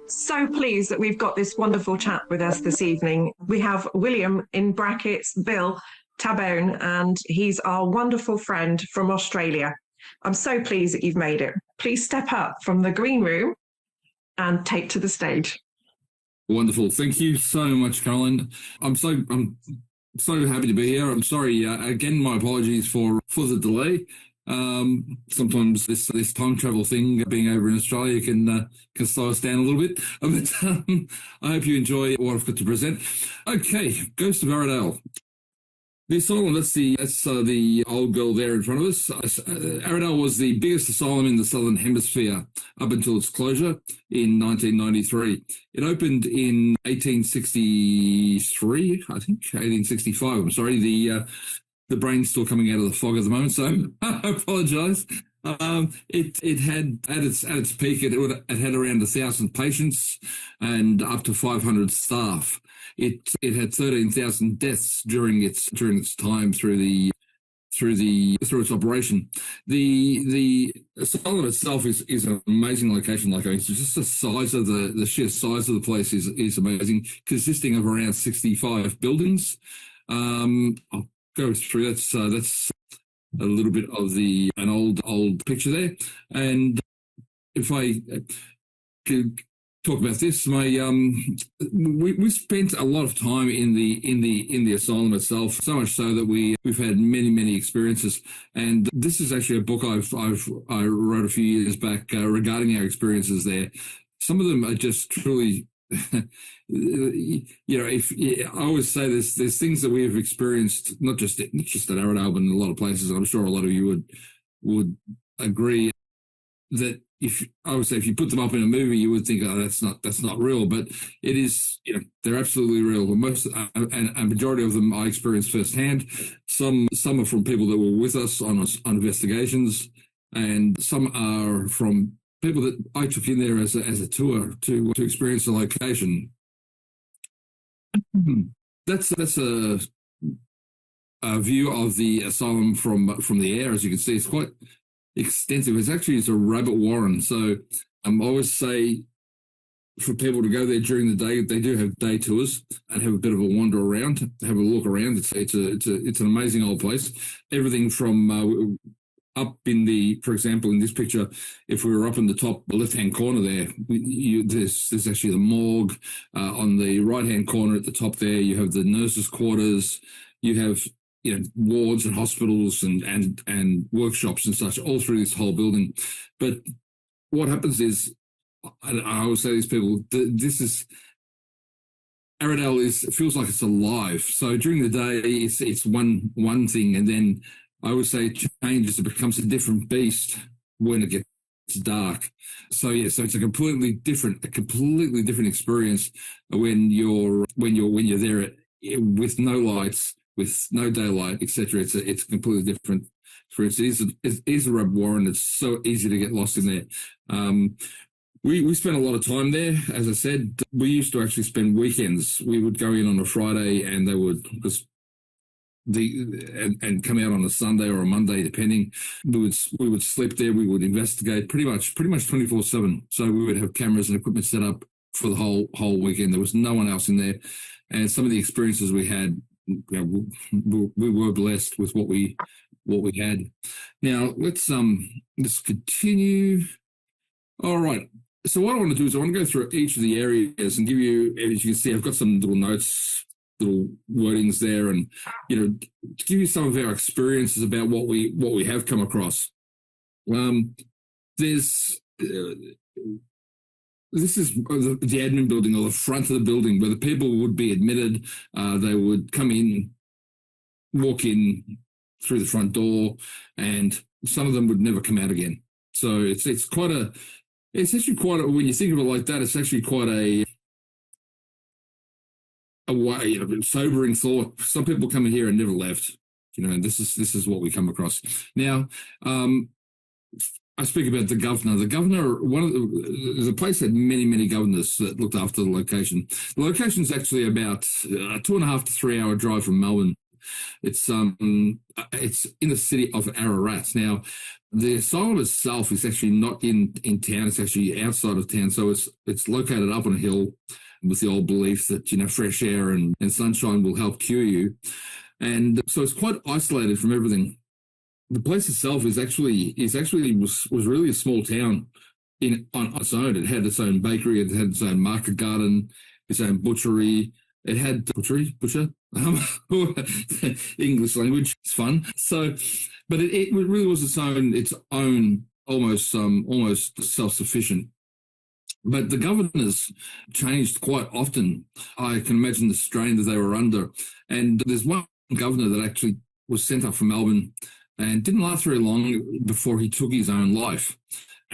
So pleased that we've got this wonderful chat with us this evening. We have William, in brackets, Bill Tabone, and he's our wonderful friend from Australia. I'm so pleased that you've made it. Please step up from the green room and take to the stage. Wonderful. Thank you so much, Caroline. I'm so happy to be here. I'm sorry, again, my apologies for the delay. Sometimes this time travel thing, being over in Australia, can slow us down a little bit. But I hope you enjoy what I've got to present. Okay, Ghost of Aradale. The asylum, that's the old girl there in front of us. Aradale was the biggest asylum in the Southern Hemisphere up until its closure in 1993. It opened in 1863, I think, 1865. I'm sorry, the brain's still coming out of the fog at the moment, so I apologise. It had at its peak, it had around 1,000 patients and up to 500 staff. It had 13,000 deaths during its time through its operation. The asylum itself is an amazing location. Like, it's just the size of the sheer size of the place is amazing, consisting of around 65 buildings. I'll go through that's a little bit of an old picture there. And if I could talk about this, we spent a lot of time in the asylum itself, so much so that we've had many experiences. And this is actually a book I wrote a few years back regarding our experiences there. Some of them are just truly, I always say there's things that we have experienced, not just at Aradale, but in a lot of places. I'm sure a lot of you would agree that if you put them up in a movie, you would think, oh, that's not real, but it is. They're absolutely real. Most and a majority of them I experienced firsthand. Some are from people that were with us on investigations, and some are from people that I took in there as a tour to experience the location. That's a view of the asylum from the air. As you can see, it's quite extensive. It's a rabbit warren. So I always say for people to go there during the day, they do have day tours and have a bit of a wander around, have a look around. It's an amazing old place. Everything from up for example, in this picture, if we were up in the top left-hand corner there, there's actually the morgue. On the right-hand corner at the top there, you have the nurses' quarters. You have wards and hospitals and workshops and such all through this whole building. But what happens is, I always say to these people, Aradale feels like it's alive. So during the day, it's one thing, and then I would say it changes. It becomes a different beast when it gets dark. So it's a completely different experience when you're there with no lights, with no daylight, etc. It's a completely different experience. It is a rabbit warren. It's so easy to get lost in there. We spent a lot of time there. As I said, we used to actually spend weekends. We would go in on a Friday, and they would just and come out on a Sunday or a Monday, depending. We would sleep there. We would investigate pretty much 24/7. So we would have cameras and equipment set up for the whole weekend. There was no one else in there, and some of the experiences we had, we were blessed with what we had. Now let's continue. All right. So what I want to do is I want to go through each of the areas and give you, as you can see, I've got some little notes, little wordings there, and to give you some of our experiences about what we have come across. This is the admin building, or the front of the building, where the people would be admitted. They would come in, walk in through the front door, and some of them would never come out again. So it's actually quite a, when you think of it like that, it's actually quite a way, sobering thought. Some people come in here and never left, and this is what we come across. Now, I speak about the governor. The governor, the place had many governors that looked after the location. The location is actually about a 2.5 to 3 hour drive from Melbourne. It's in the city of Ararat. Now, the asylum itself is actually not in town. It's actually outside of town. So it's located up on a hill with the old belief that, fresh air and sunshine will help cure you. And so it's quite isolated from everything. The place itself was really a small town on its own. It had its own bakery, it had its own market garden, its own butchery. It had butcher, English language. It's fun. So, but it really was its own almost self-sufficient. But the governors changed quite often. I can imagine the strain that they were under. And there's one governor that actually was sent up from Melbourne and didn't last very long before he took his own life.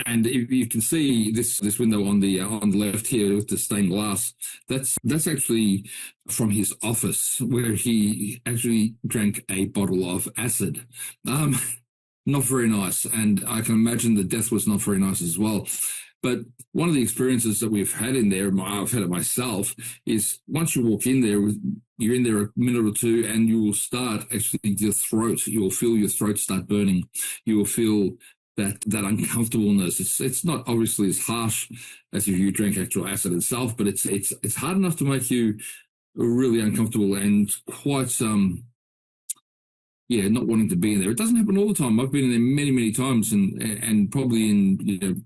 And if you can see this window on the left here with the stained glass, that's actually from his office where he actually drank a bottle of acid. Not very nice, and I can imagine the death was not very nice as well. But one of the experiences that we've had in there, I've had it myself, is once you walk in there, you're in there a minute or two, and you will start actually you will feel your throat start burning. You will feel that uncomfortableness. It's not obviously as harsh as if you drink actual acid itself, but it's hard enough to make you really uncomfortable and quite not wanting to be in there. It doesn't happen all the time. I've been in there many, many times, and probably in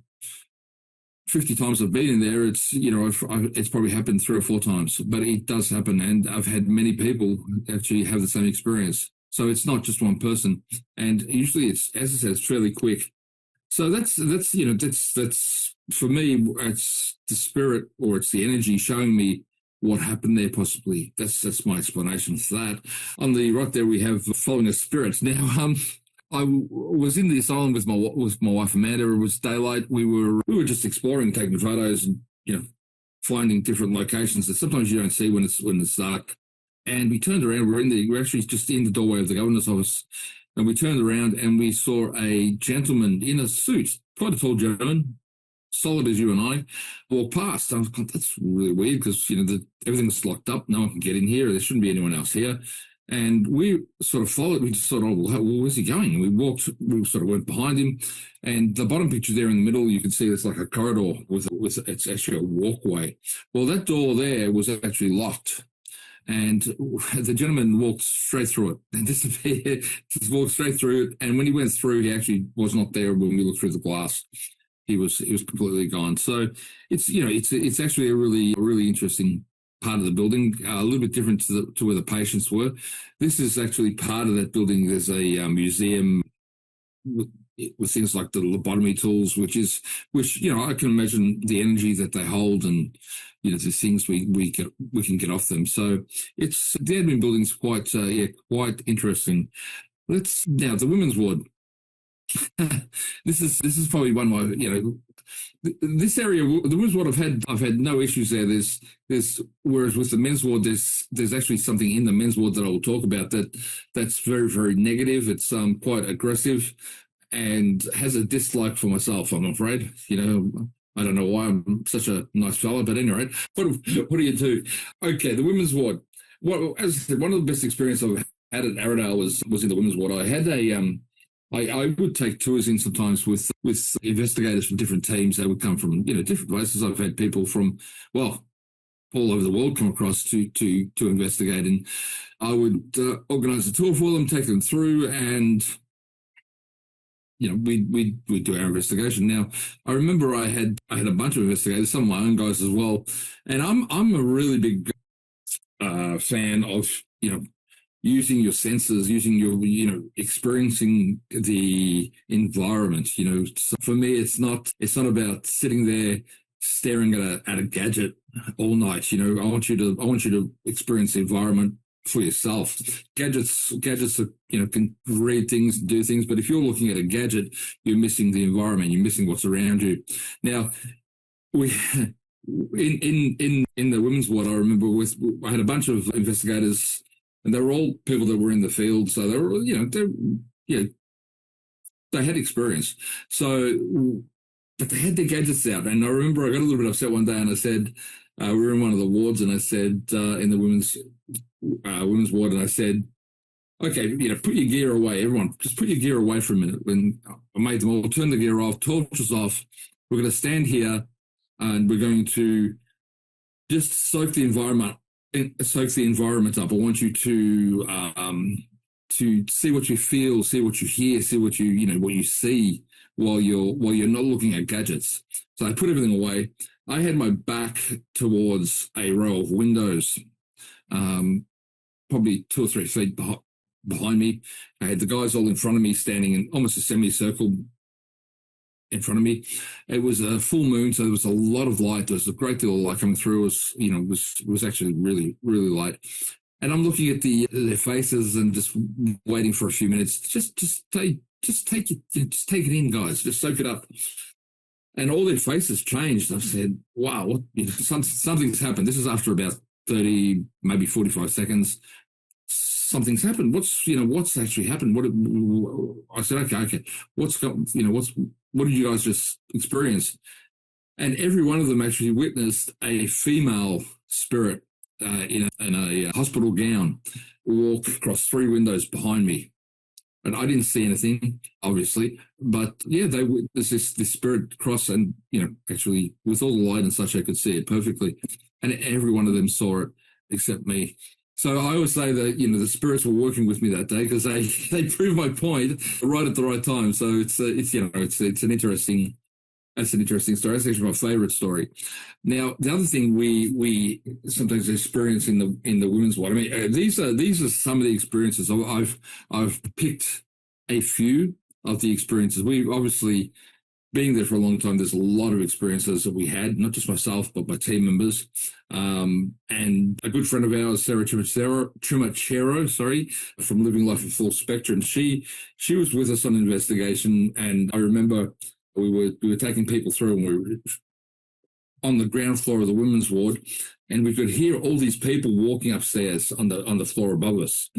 50 times I've been in there, it's probably happened 3 or 4 times, but it does happen, and I've had many people actually have the same experience. So it's not just one person, and usually it's, as I said, it's fairly quick. So that's for me, it's the spirit or it's the energy showing me what happened there possibly. That's my explanation for that. On the right there we have following a spirit. Now, I was in the asylum with my wife Amanda. It was daylight. We were just exploring, taking photos, and finding different locations that sometimes you don't see when it's dark. And we turned around. We're actually just in the doorway of the governor's office, and we turned around and we saw a gentleman in a suit, quite a tall gentleman, solid as you and I, walk past. I was like, that's really weird because everything's locked up. No one can get in here. There shouldn't be anyone else here. And we sort of followed. We just thought, oh, well, where's he going? And we sort of went behind him. And the bottom picture there in the middle, you can see there's like a corridor with it's actually a walkway. Well, that door there was actually locked. And the gentleman walked straight through it and disappeared, just walked straight through it. And when he went through, he actually was not there when we looked through the glass. He was completely gone. So it's actually a really interesting part of the building, a little bit different to where the patients were. This is actually part of that building. There's a museum with things like the lobotomy tools, which I can imagine the energy that they hold, and the things we can get off them. So the admin building's quite interesting. Now the women's ward. This is probably one of my this area, the women's ward, I've had no issues there. There's whereas with the men's ward, there's actually something in the men's ward that I will talk about that's very, very negative. It's quite aggressive and has a dislike for myself, I'm afraid. I don't know why I'm such a nice fella, but anyway, what do you do? Okay, the women's ward. As I said, one of the best experiences I've had at Aradale was in the women's ward. I had I would take tours in sometimes with investigators from different teams. They would come from different places. I've had people from all over the world come across to investigate, and I would organise a tour for them, take them through, and we'd do our investigation. Now, I remember I had a bunch of investigators, some of my own guys as well, and I'm a really big fan of using your senses, using your, experiencing the environment. So for me, it's not about sitting there staring at a gadget all night. I want you to experience the environment for yourself. Gadgets are, can read things, do things, but if you're looking at a gadget, you're missing the environment, you're missing what's around you. Now, we in the women's ward, I remember I had a bunch of investigators, and they were all people that were in the field, so they were, they had experience. So, but they had their gadgets out, and I remember I got a little bit upset one day, and I said, we were in one of the wards, and I said in the women's ward, and I said, okay, put your gear away. Everyone, just put your gear away for a minute. When I made them all turn the gear off, torches off, we're going to stand here and we're going to just soak the environment up. I want you to see what you feel, see what you hear, see what what you see while you're not looking at gadgets. So I put everything away. I had my back towards a row of windows, probably 2 or 3 feet behind me. I had the guys all in front of me, standing in almost a semicircle in front of me. It was a full moon, so there was a lot of light. There was a great deal of light coming through. It was actually really, really light. And I'm looking at their faces and just waiting for a few minutes. Just take it in, guys. Just soak it up. And all their faces changed. I said, "Wow, something's happened." This is after about 30, maybe 45 seconds. Something's happened. What's actually happened? I said, okay. What did you guys just experience? And every one of them actually witnessed a female spirit in a hospital gown walk across 3 windows behind me. And I didn't see anything, obviously, but yeah, they witnessed this spirit cross, and actually with all the light and such, I could see it perfectly, and every one of them saw it except me. So I always say that the spirits were working with me that day, because they proved my point right at the right time. So it's an interesting. That's an interesting story. That's actually my favourite story. Now, the other thing we sometimes experience in the women's ward. I mean, these are some of the experiences. I've picked a few of the experiences. We obviously, being there for a long time, there's a lot of experiences that we had, not just myself, but my team members. And a good friend of ours, Sarah Chumachero, from Living Life in Full Spectrum, she was with us on an investigation, and I remember we were taking people through, and we were on the ground floor of the women's ward, and we could hear all these people walking upstairs on the floor above us.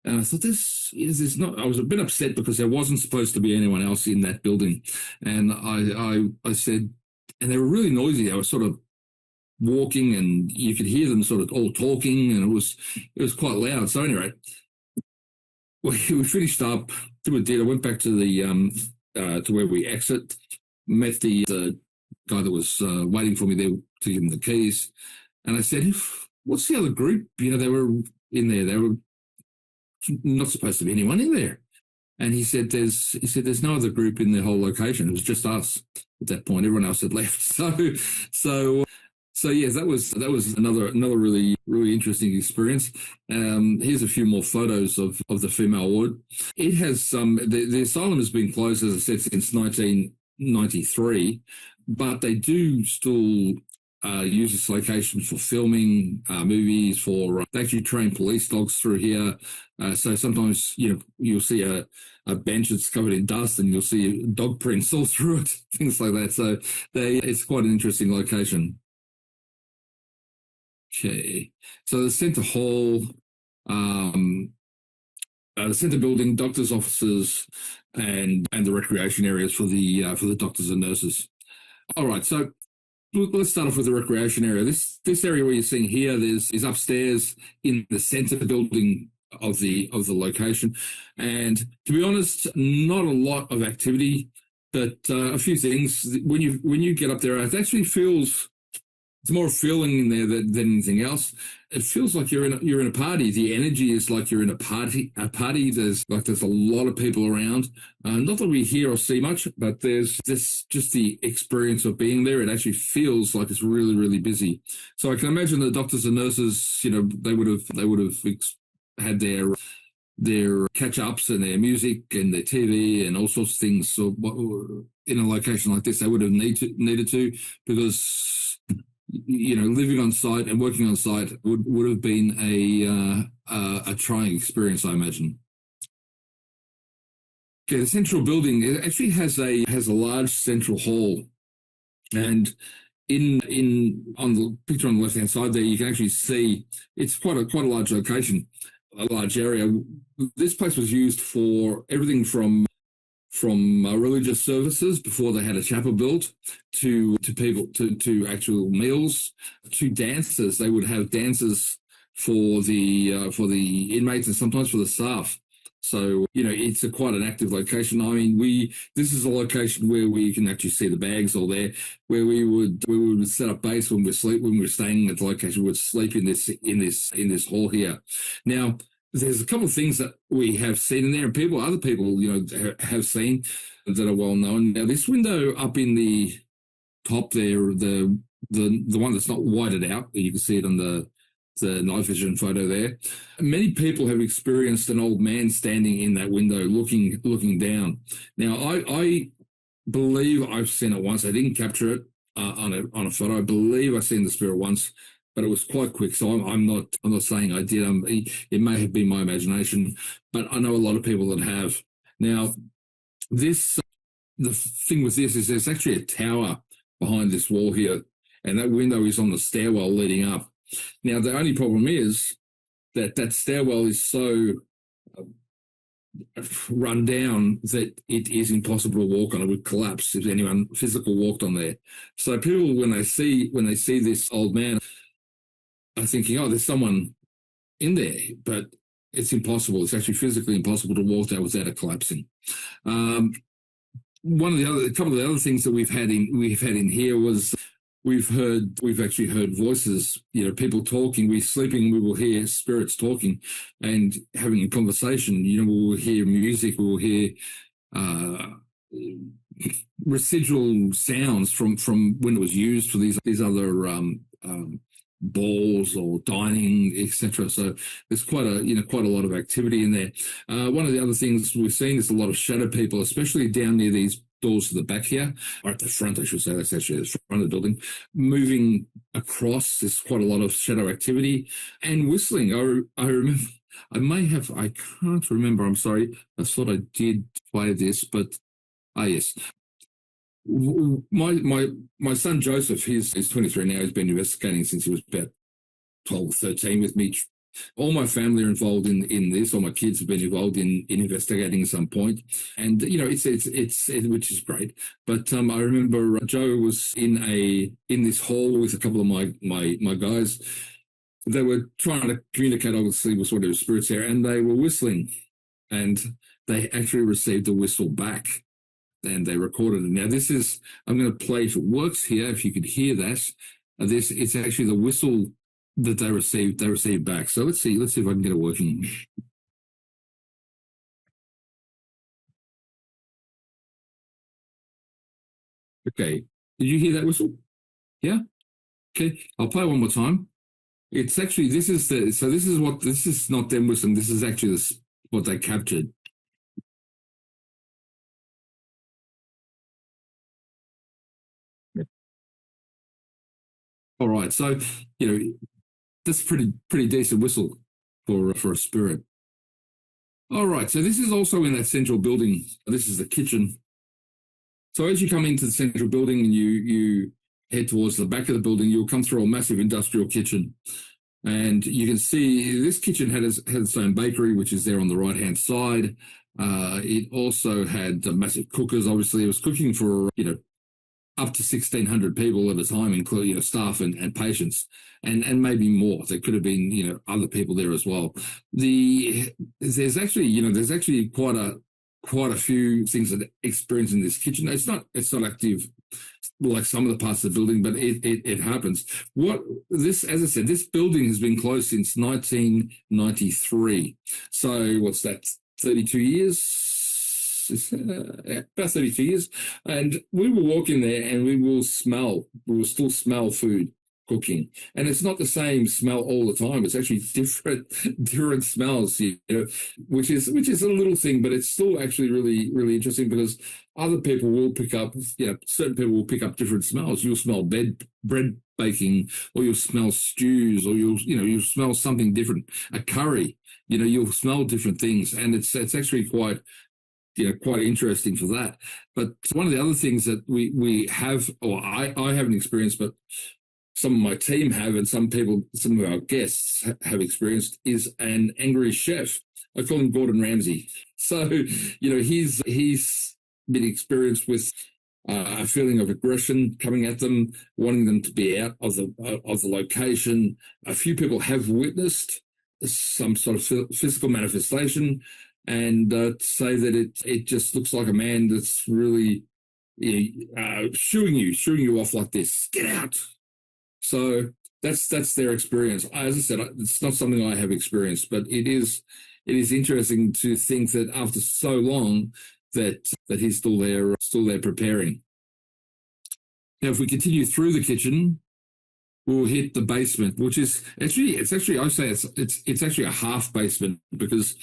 And I thought, this is not. I was a bit upset because there wasn't supposed to be anyone else in that building, and I said, and they were really noisy. They were sort of walking, and you could hear them sort of all talking, and it was quite loud. So anyway, we finished up, I went back to the to where we exit, met the guy that was waiting for me there to give him the keys, and I said, "What's the other group? They were in there. They were not supposed to be anyone in there." And he said, "There's no other group in the whole location. It was just us at that point. Everyone else had left." So yeah, that was another really, really interesting experience. Here's a few more photos of the female ward. It has the asylum has been closed, as I said, since 1993, but they do still use this location for filming movies. They actually train police dogs through here. So sometimes you'll see a bench that's covered in dust, and you'll see dog prints all through it, things like that. So it's quite an interesting location. Okay, so the centre hall, the centre building, doctors' offices, and the recreation areas for the doctors and nurses. All right, so let's start off with the recreation area. This area where you're seeing here is upstairs in the centre building of the location, and to be honest, not a lot of activity, but a few things. When you get up there, it actually feels. It's more feeling in there than anything else. It feels like you're in a party. The energy is like you're in a party. There's a lot of people around. Not that we hear or see much, but there's just the experience of being there. It actually feels like it's really, really busy. So I can imagine the doctors and nurses, they would have had their catch-ups and their music and their TV and all sorts of things. So in a location like this, they would have needed to, because living on site and working on site would have been a trying experience, I imagine. Okay, the central building, it actually has a large central hall, and on the picture on the left hand side there, you can actually see it's quite a large location, a large area. This place was used for everything from religious services before they had a chapel built, to people, to actual meals, to dances. They would have dances for the inmates and sometimes for the staff. So, it's quite an active location. I mean, this is a location where we can actually see the bags all there, where we would set up base when we're staying at the location. We would sleep in this hall here. Now, there's a couple of things that we have seen in there, and other people, have seen that are well known. Now, this window up in the top there, the one that's not whited out, you can see it on the night vision photo there. Many people have experienced an old man standing in that window looking down. Now, I believe I've seen it once. I didn't capture it on a photo. I believe I've seen the spirit once, but it was quite quick. So I'm not saying I did. It may have been my imagination, but I know a lot of people that have. Now, the thing with this is there's actually a tower behind this wall here, and that window is on the stairwell leading up. Now, the only problem is that stairwell is so run down that it is impossible to walk on. It would collapse if anyone physical walked on there. So people, when they see this old man, are thinking, oh, there's someone in there, but it's impossible. It's actually physically impossible to walk there without it collapsing. A couple of the other things that we've had in here was we've actually heard voices, people talking. We're sleeping, we will hear spirits talking and having a conversation. We will hear music, we will hear residual sounds from when it was used for these other balls or dining, etc. So there's quite a lot of activity in there. One of the other things we've seen is a lot of shadow people, especially down near these doors to the back here, or at the front, I should say. That's actually the front of the building. Moving across, there's quite a lot of shadow activity and whistling. I remember, I can't remember. I'm sorry. I thought I did play this, but yes. My son Joseph, he's 23 now. He's been investigating since he was about 12 or 13 with me. All my family are involved in this. All my kids have been involved in investigating at some point, and it's which is great. But I remember Joe was in this hall with a couple of my guys. They were trying to communicate, obviously, with whatever spirits there, and they were whistling, and they actually received a whistle back, and they recorded it. Now I'm going to play if it works here. If you could hear that, it's actually the whistle that they received back. So let's see if I can get it working. Okay. Did you hear that whistle? Yeah? Okay. I'll play one more time. It's actually, this is not them whistling. This is actually what they captured. All right. So, that's pretty decent whistle for a spirit. All right, so this is also in that central building. This is the kitchen. So as you come into the central building and you head towards the back of the building, you'll come through a massive industrial kitchen. And you can see this kitchen had its own bakery, which is there on the right-hand side. It also had massive cookers. Obviously, it was cooking for, up to 1,600 people at a time, including staff and patients, and maybe more. There could have been other people there as well. There's actually quite a few things that experience in this kitchen. It's not active like some of the parts of the building, but it happens. As I said, this building has been closed since 1993. So what's that? 32 years. About 32 years, and we will walk in there and we will still smell food cooking, and it's not the same smell all the time. It's actually different smells, which is a little thing, but it's still actually really, really interesting because other people will pick up, certain people will pick up different smells. You'll smell bread baking, or you'll smell stews, or you'll smell something different, a curry. You'll smell different things, and it's actually quite interesting for that. But one of the other things that we have, or I haven't experienced, but some of my team have, and some of our guests have experienced, is an angry chef. I call him Gordon Ramsay. So, he's been experienced with a feeling of aggression coming at them, wanting them to be out of the location. A few people have witnessed some sort of physical manifestation, and say that it just looks like a man that's really shooing you off like this. Get out. So that's their experience. As I said, it's not something I have experienced, but it is interesting to think that after so long that he's still there preparing. Now, if we continue through the kitchen, we'll hit the basement, which is actually I say it's actually a half basement, because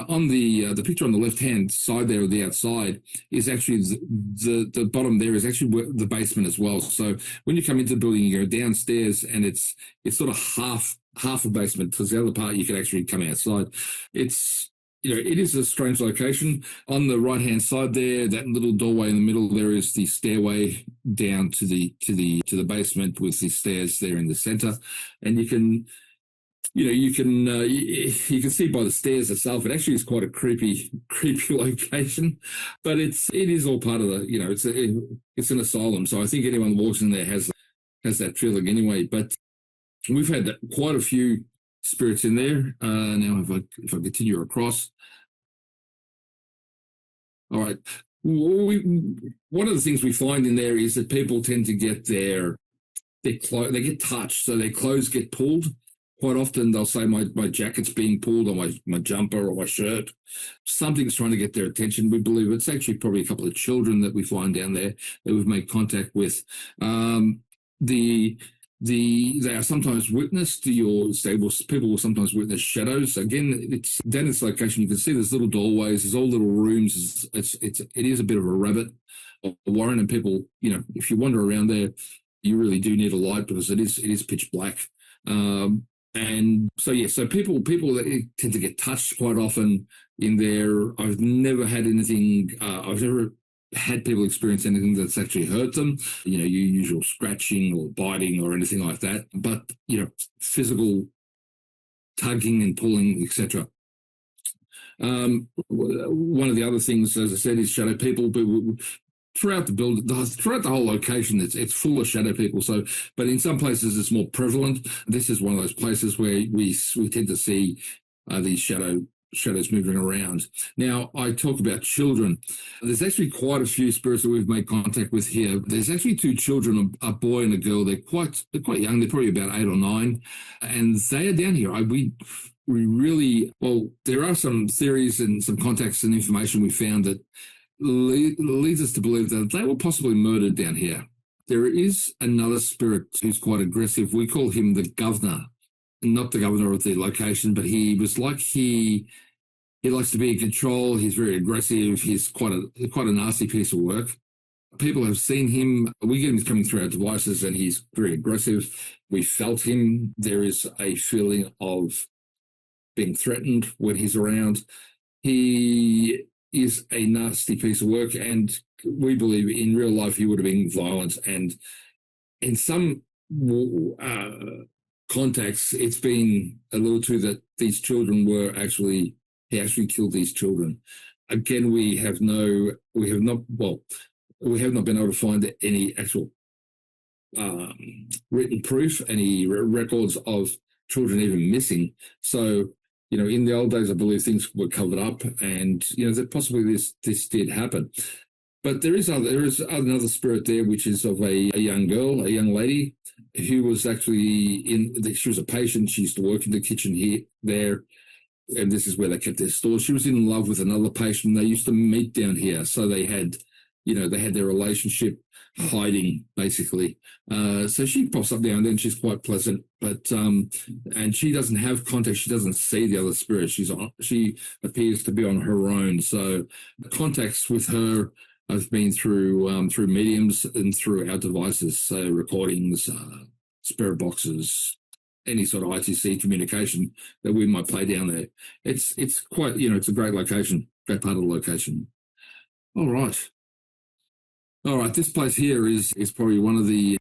on the picture on the left hand side there, the outside is actually the bottom there is actually the basement as well. So when you come into the building, you go downstairs, and it's sort of half a basement, because the other part you can actually come outside. It's it is a strange location. On the right-hand side there, that little doorway in the middle, there is the stairway down to the basement, with the stairs there in the center. And you can see by the stairs itself, it actually is quite a creepy location, but it is all part of the, it's an asylum. So I think anyone who walks in there has that feeling anyway. But we've had quite a few spirits in there. Now, if I continue across. All right. One of the things we find in there is that people tend to get their clothes, they get touched, so their clothes get pulled. Quite often they'll say my jacket's being pulled, or my jumper, or my shirt. Something's trying to get their attention. We believe it's actually probably a couple of children that we find down there that we've made contact with. They are sometimes witnessed. People will sometimes witness shadows. Again, it's down this location. You can see there's little doorways. There's all little rooms. It is a bit of a rabbit warren, and people, if you wander around there, you really do need a light, because it is pitch black. And so people that tend to get touched quite often in there. I've never had anything. I've never had people experience anything that's actually hurt them, your usual scratching or biting or anything like that, but physical tugging and pulling, etc. One of the other things, as I said, is shadow people. Throughout the building, throughout the whole location, it's full of shadow people. So, but in some places it's more prevalent. This is one of those places where we tend to see these shadows moving around. Now, I talk about children. There's actually quite a few spirits that we've made contact with here. There's actually two children, a boy and a girl. They're quite young. They're probably about 8 or 9, and they are down here. We really, well, there are some theories and some contacts and information we found that leads us to believe that they were possibly murdered down here. There is another spirit who's quite aggressive. We call him the governor. Not the governor of the location, but he was like he likes to be in control. He's very aggressive. He's quite a nasty piece of work. People have seen him. We get him coming through our devices, and he's very aggressive. We felt him. There is a feeling of being threatened when he's around. He is a nasty piece of work, and we believe in real life he would have been violent. And in some contacts, it's been alluded to that these children he actually killed these children. Again, we have not been able to find any actual written proof, any records of children even missing. So, in the old days, I believe things were covered up, and that possibly this did happen. But there is another spirit there, which is of a young girl, a young lady, who was actually she was a patient. She used to work in the kitchen there, and this is where they kept their stores. She was in love with another patient. They used to meet down here, so they had their relationship hiding, basically. So she pops up now and then. She's quite pleasant, but and she doesn't have contact. She doesn't see the other spirit. She appears to be on her own. So the contacts with her have been through mediums and through our devices, so recordings, spirit boxes, any sort of ITC communication that we might play down there. It's quite, it's a great location, great part of the location. All right. This place here is probably one of the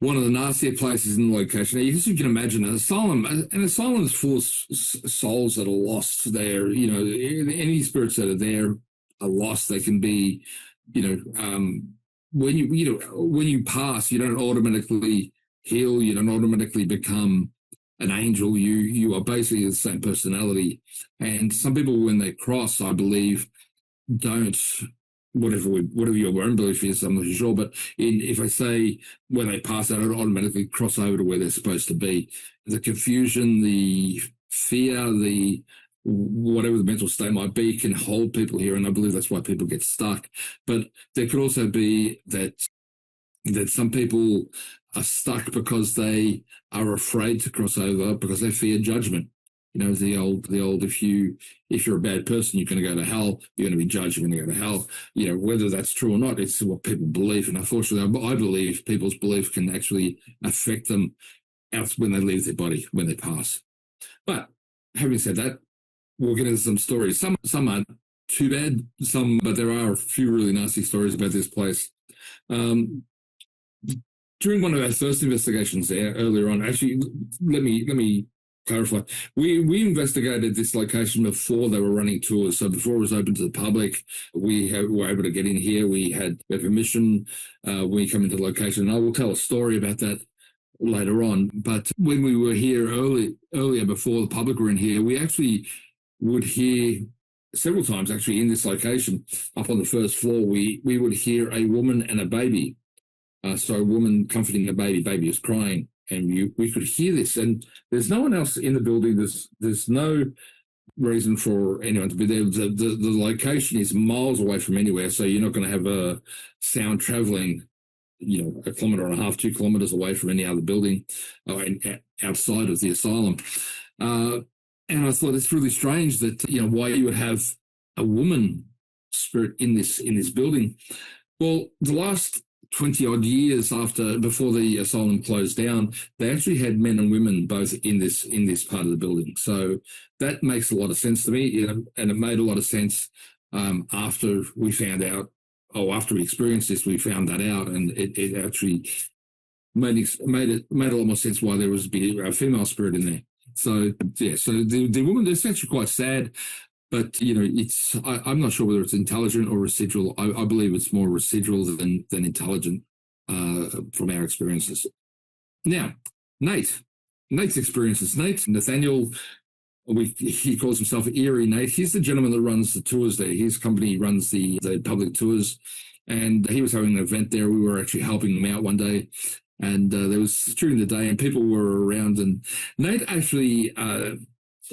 nastier places in the location. Now, you can imagine an asylum is full of souls that are lost there. Any spirits that are there are lost. They can be when you pass, you don't automatically heal. You don't automatically become an angel. You are basically the same personality. And some people, when they cross, I believe, don't, whatever your own belief is, I'm not sure, but if I say when they pass, they don't automatically cross over to where they're supposed to be. The confusion, the fear, the whatever the mental state might be, can hold people here, and I believe that's why people get stuck. But there could also be that some people are stuck because they are afraid to cross over because they fear judgment. The old if you're a bad person, you're going to go to hell, you're going to be judged, you're going to go to hell. Whether that's true or not, it's what people believe. And unfortunately, I believe people's belief can actually affect them out when they leave their body, when they pass. But having said that, we'll get into some stories. Some aren't too bad, but there are a few really nasty stories about this place. During one of our first investigations there earlier on, actually, let me clarify. We investigated this location before they were running tours. So before it was open to the public, we were able to get in here. We had permission when we come into the location. And I will tell a story about that later on. But when we were here earlier before the public were in here, we actually would hear several times actually in this location up on the first floor, we would hear a woman and a baby. So a woman comforting a baby was crying. And we could hear this, and there's no one else in the building. There's no reason for anyone to be there. The location is miles away from anywhere, so you're not going to have a sound traveling, a kilometre and a half, 2 kilometres away from any other building outside of the asylum. And I thought it's really strange that why you would have a woman spirit in this building. Well, the last 20-odd years before the asylum closed down, they actually had men and women both in this part of the building. So that makes a lot of sense to me, and it made a lot of sense after we found out, after we experienced this, we found that out, and it actually made a lot more sense why there was a female spirit in there. So yeah, so the woman, it's actually quite sad. But, I'm not sure whether it's intelligent or residual. I believe it's more residual than intelligent from our experiences. Now, Nate's experiences. Nathaniel, he calls himself Eerie Nate. He's the gentleman that runs the tours there. His company runs the public tours. And he was having an event there. We were actually helping him out one day. And there was during the day, and people were around. And Nate actually...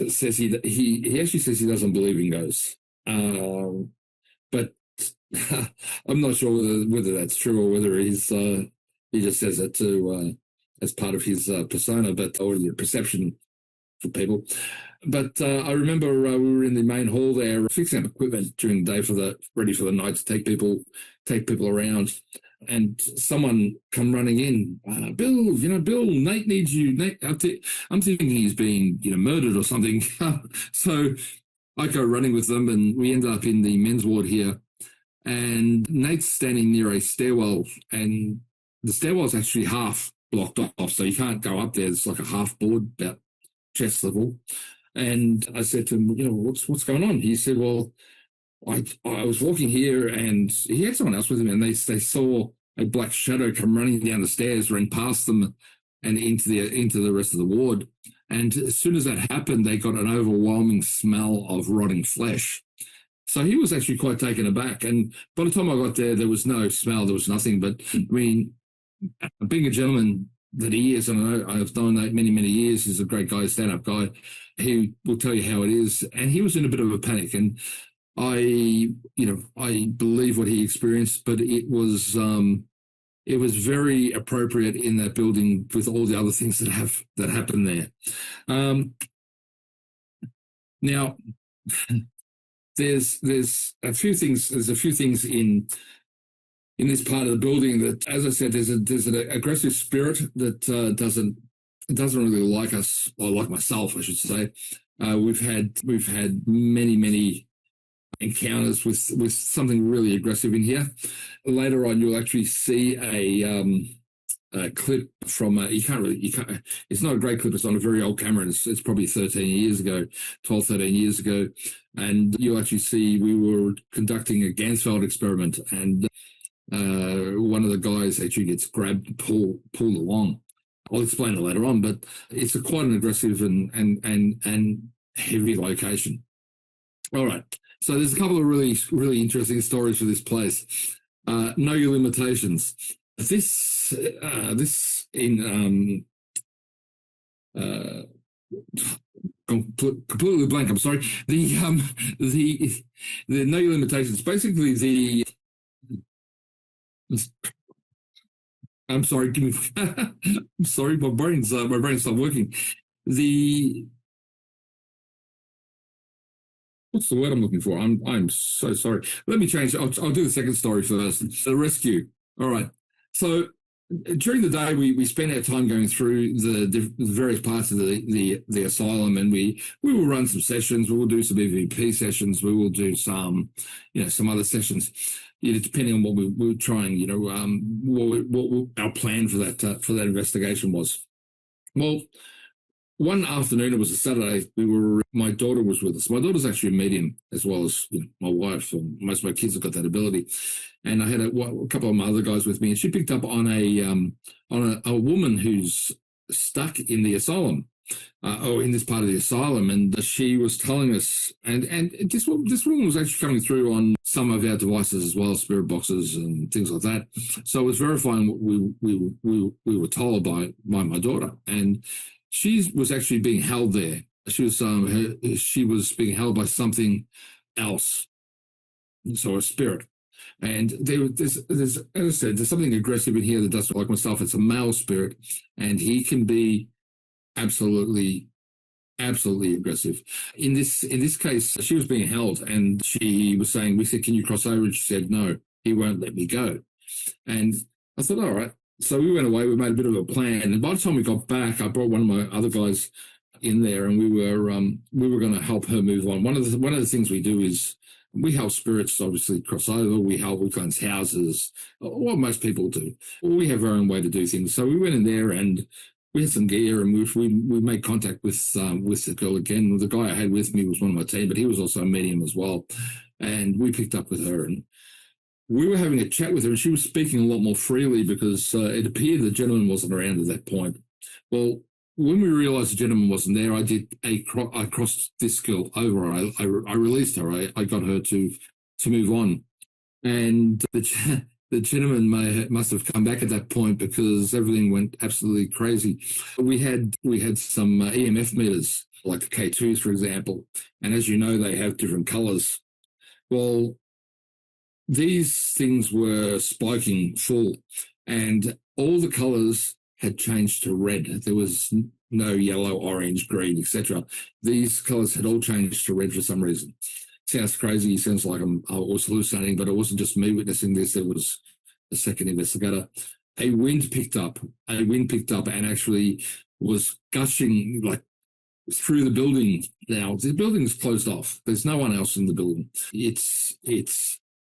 says he actually says he doesn't believe in ghosts, but I'm not sure whether that's true or whether he just says it to as part of his persona, or the perception for people. But I remember we were in the main hall there fixing up equipment during the day ready for the night to take people around. And someone come running in, Bill, Bill, Nate needs you. Nate, I'm thinking he's being, murdered or something. So I go running with them, and we end up in the men's ward here. And Nate's standing near a stairwell, and the stairwell is actually half blocked off, so you can't go up there. It's like a half board, about chest level. And I said to him, what's going on? He said, well, I was walking here, and he had someone else with him, and they saw a black shadow come running down the stairs, ran past them and into the rest of the ward. And as soon as that happened, they got an overwhelming smell of rotting flesh. So he was actually quite taken aback. And by the time I got there, there was no smell, there was nothing. But I mean, being a gentleman that he is, and I've known that many, many years, he's a great guy, stand-up guy. He will tell you how it is. And he was in a bit of a panic. And I believe what he experienced, but it was very appropriate in that building with all the other things that happened there. Now, there's a few things. There's a few things in this part of the building that, as I said, there's an aggressive spirit that doesn't really like us, or like myself, I should say. We've had many encounters with something really aggressive in here. Later on, you'll actually see a clip from it's not a great clip. It's on a very old camera. It's probably 12, 13 years ago. And you actually see we were conducting a Gansfeld experiment, and one of the guys actually gets grabbed and pulled along. I'll explain it later on, but it's quite an aggressive and heavy location. All right. So there's a couple of really, really interesting stories for this place. Know your limitations. This in completely blank. I'm sorry. The know your limitations. Basically, I'm sorry. Give me. I'm sorry. My brain's not working. What's the word I'm looking for? I'm so sorry. Let me change. I'll do the second story first. The rescue. All right. So during the day, we spend our time going through the various parts of the asylum, and we will run some sessions. We will do some EVP sessions. We will do some other sessions, depending on what we were trying. What our plan for that investigation was. Well, one afternoon, it was a Saturday, my daughter was with us. My daughter's actually a medium, as well as my wife, and most of my kids have got that ability. And I had a couple of my other guys with me, and she picked up on a woman who's stuck in the asylum, or in this part of the asylum, and she was telling us, and this woman was actually coming through on some of our devices as well, spirit boxes and things like that. So it was verifying what we were told by my daughter, and she was actually being held there. She was being held by something else, so a spirit. And there's, as I said, there's something aggressive in here that doesn't like myself. It's a male spirit, and he can be absolutely aggressive. In this case, she was being held, and we said, can you cross over? And she said, no, he won't let me go. And I thought, all right. So we went away. We made a bit of a plan, and by the time we got back, I brought one of my other guys in there, and we were going to help her move on. One of the things we do is we help spirits obviously cross over. We help with cleanse houses, what most people do. We have our own way to do things. So we went in there, and we had some gear, and we made contact with the girl again. The guy I had with me was one of my team, but he was also a medium as well, and we picked up with her, and we were having a chat with her, and she was speaking a lot more freely because it appeared the gentleman wasn't around at that point. Well, when we realised the gentleman wasn't there, I crossed this girl over. I released her. I got her to move on, and the gentleman must have come back at that point because everything went absolutely crazy. We had some EMF meters, like the K2s, for example, and as you know, they have different colours. Well, these things were spiking full, and all the colours had changed to red. There was no yellow, orange, green, etc. These colours had all changed to red for some reason. Sounds crazy. Sounds like I was hallucinating, but it wasn't just me witnessing this. There was a second investigator. A wind picked up and actually was gushing like through the building. Now the building is closed off. There's no one else in the building.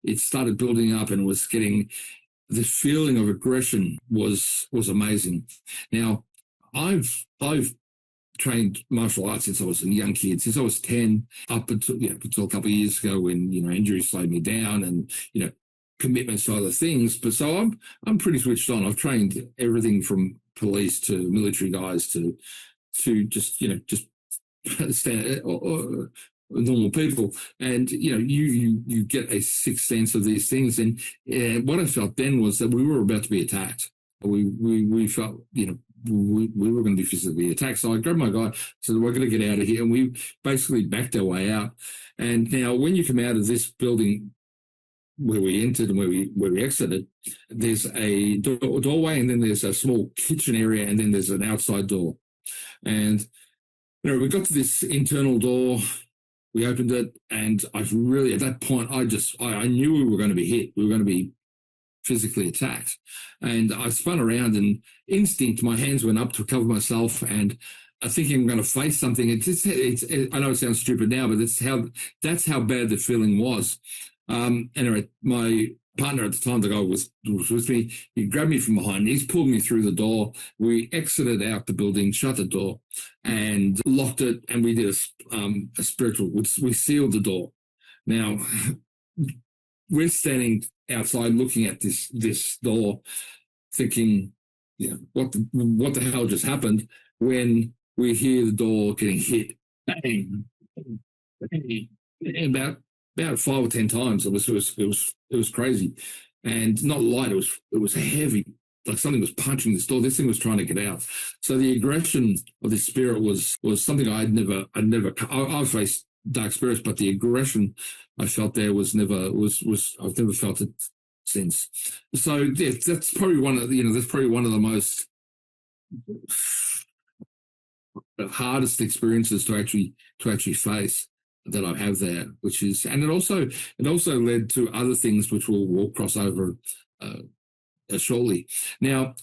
It started building up, and was getting, the feeling of aggression was amazing. Now, I've trained martial arts since I was a young kid, since I was 10, up until a couple of years ago when injuries slowed me down, and commitments to other things. But so I'm pretty switched on. I've trained everything from police to military guys to just stand or normal people, and you get a sixth sense of these things. And what I felt then was that we were about to be attacked. We felt we were going to be physically attacked. So I grabbed my guy, said, we're going to get out of here, and we basically backed our way out. And now when you come out of this building where we entered and where we exited, there's a doorway, and then there's a small kitchen area, and then there's an outside door. And we got to this internal door. We opened it, and at that point, I knew we were going to be hit. We were going to be physically attacked. And I spun around, and instinct, my hands went up to cover myself, and I think I'm going to face something. I know it sounds stupid now, but that's how bad the feeling was. Anyway, partner at the time, the guy was with me. He grabbed me from behind. He's pulled me through the door. We exited out the building, shut the door, and locked it. And we did a spiritual. We sealed the door. Now we're standing outside looking at this door, thinking, what the hell just happened? When we hear the door getting hit, bang, bang, about 5 or 10 times. It was crazy, and not light. It was heavy, like something was punching this door. This thing was trying to get out. So the aggression of this spirit was something I've faced dark spirits, but the aggression I felt there was I've never felt it since. So yeah, that's probably one of the most hardest experiences to actually face that I have there, which is, and it also led to other things which we'll cross over shortly. Now,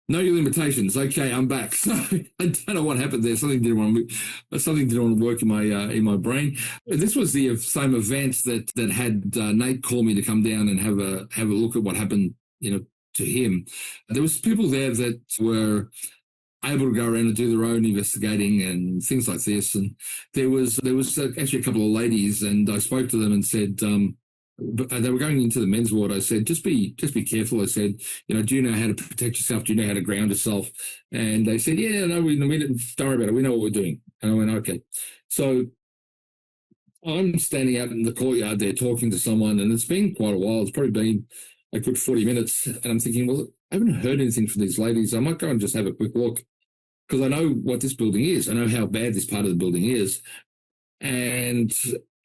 know your limitations. Okay, I'm back. So I don't know what happened there. Something didn't want to work in my brain. This was the same event that had Nate call me to come down and have a look at what happened, to him. There was people there that were able to go around and do their own investigating and things like this. And there was actually a couple of ladies, and I spoke to them and said, but they were going into the men's ward. I said, just be careful. I said, do you know how to protect yourself? Do you know how to ground yourself? And they said, yeah, no, we don't worry about it. We know what we're doing. And I went, okay. So I'm standing out in the courtyard there talking to someone, and it's been quite a while. It's probably been a good 40 minutes. And I'm thinking, well, I haven't heard anything from these ladies. I might go and just have a quick look, because I know what this building is. I know how bad this part of the building is. And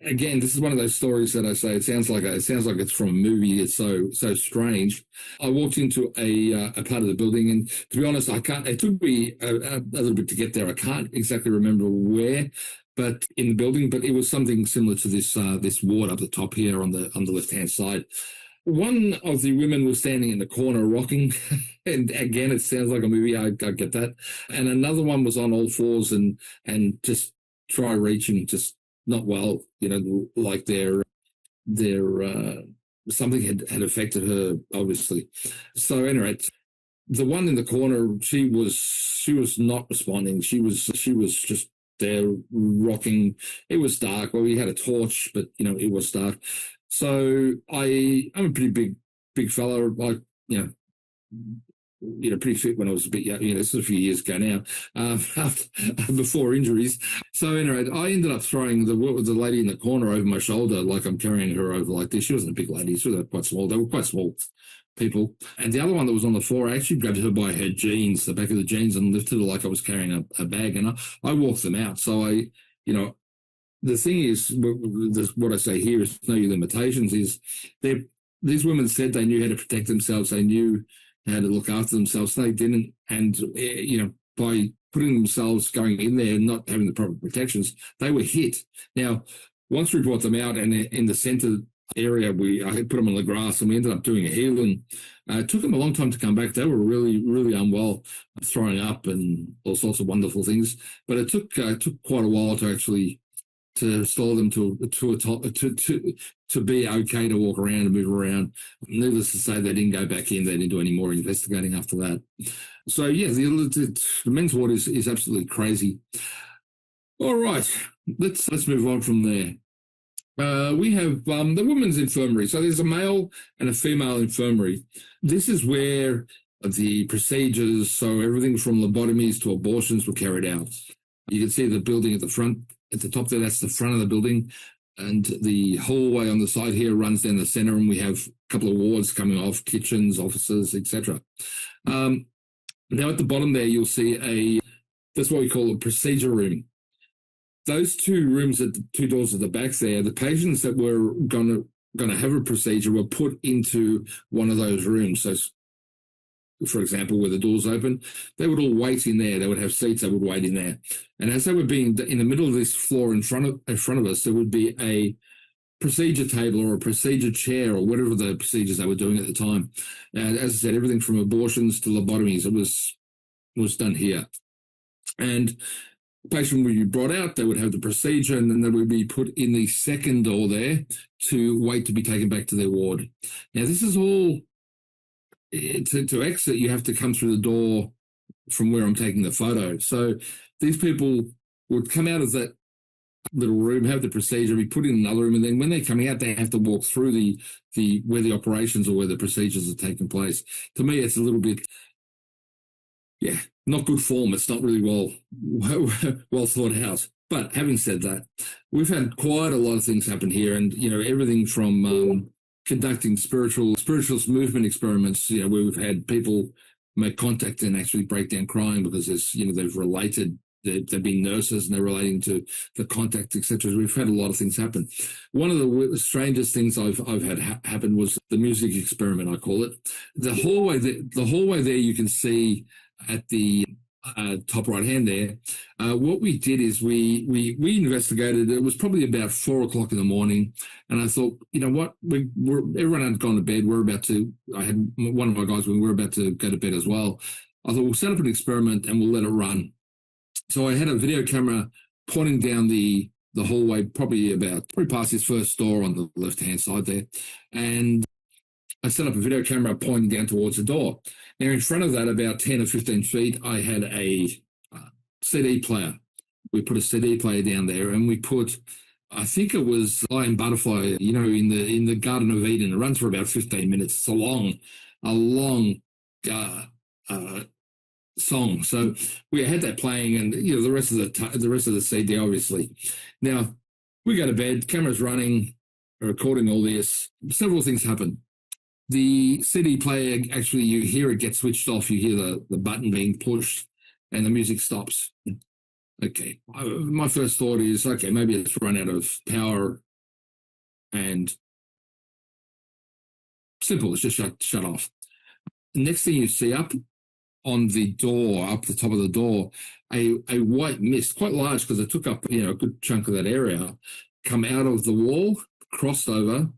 again, this is one of those stories that I say it sounds like it's from a movie. It's so strange. I walked into a part of the building, and to be honest, it took me a little bit to get there. I can't exactly remember where, but in the building. But it was something similar to this ward up the top here on the left hand side. One of the women was standing in the corner rocking, and again, it sounds like a movie. I get that. And another one was on all fours and just try reaching, just not well, like their something had affected her, obviously. So anyway, the one in the corner, she was not responding. She was just there rocking. It was dark. Well, we had a torch, but it was dark. So I'm a pretty big fella, like, pretty fit when I was a bit young. This is a few years ago now, before injuries. So anyway, I ended up throwing the lady in the corner over my shoulder, like I'm carrying her over like this. She wasn't a big lady. She was quite small. They were quite small people. And the other one that was on the floor, I actually grabbed her by her jeans, the back of the jeans, and lifted her like I was carrying a bag. And I walked them out. So the thing is, what I say here is know your limitations. Is these women said they knew how to protect themselves. They knew how to look after themselves. They didn't. And, by putting themselves going in there and not having the proper protections, they were hit. Now, once we brought them out and in the centre area, I had put them on the grass and we ended up doing a healing. It took them a long time to come back. They were really, really unwell, throwing up and all sorts of wonderful things. But it took quite a while to restore them to be okay to walk around and move around. Needless to say, they didn't go back in. They didn't do any more investigating after that. So yeah, the men's ward is absolutely crazy. All right, let's move on from there. We have the women's infirmary. So there's a male and a female infirmary. This is where the procedures, so everything from lobotomies to abortions, were carried out. You can see the building at the front. At the top there, that's the front of the building, and the hallway on the side here runs down the centre, and we have a couple of wards coming off, kitchens, offices, etc. Now at the bottom there, you'll see that's what we call a procedure room. Those two rooms at the two doors at the back there, the patients that were going to have a procedure were put into one of those rooms. So, for example, where the doors open, they would all wait in there. They would have seats. They would wait in there. And as they were being in the middle of this floor in front of us, there would be a procedure table or a procedure chair or whatever the procedures they were doing at the time. And as I said, everything from abortions to lobotomies, it was done here. And The patient would be brought out, they would have the procedure, and then they would be put in the second door there to wait to be taken back to their ward. Now, this is all, to exit, you have to come through the door from where I'm taking the photo. So these people would come out of that little room, have the procedure, be put in another room, and then when they're coming out, they have to walk through the where the operations or where the procedures are taking place. To me, it's a little bit, not good form. It's not really well thought out. But having said that, we've had quite a lot of things happen here, and everything from conducting spiritualist movement experiments, where we've had people make contact and actually break down crying because they've related. They've been nurses and they're relating to the contact, etc. We've had a lot of things happen. One of the strangest things I've had happen was the music experiment, I call it. The hallway there you can see at the top right hand there. What we did is we investigated. It was probably about 4:00 in the morning, and I thought, you know what, everyone had gone to bed. I had one of my guys. We were about to go to bed as well. I thought we'll set up an experiment and we'll let it run. So I had a video camera pointing down the hallway, probably past his first door on the left-hand side there. And I set up a video camera pointing down towards the door. Now, in front of that, about 10 or 15 feet, I had a CD player. We put a CD player down there, and we put, I think it was Lion Butterfly, in the Garden of Eden. It runs for about 15 minutes. It's a long song. So we had that playing, and the rest of the CD, obviously. Now we go to bed, camera's running, recording all this. Several things happen. The CD player, actually, you hear it get switched off. You hear the button being pushed, and the music stops. Okay, my first thought is, okay, maybe it's run out of power, and simple, it's just shut off. The next thing you see up on the door, up the top of the door, a white mist, quite large because it took up a good chunk of that area, come out of the wall, crossed over,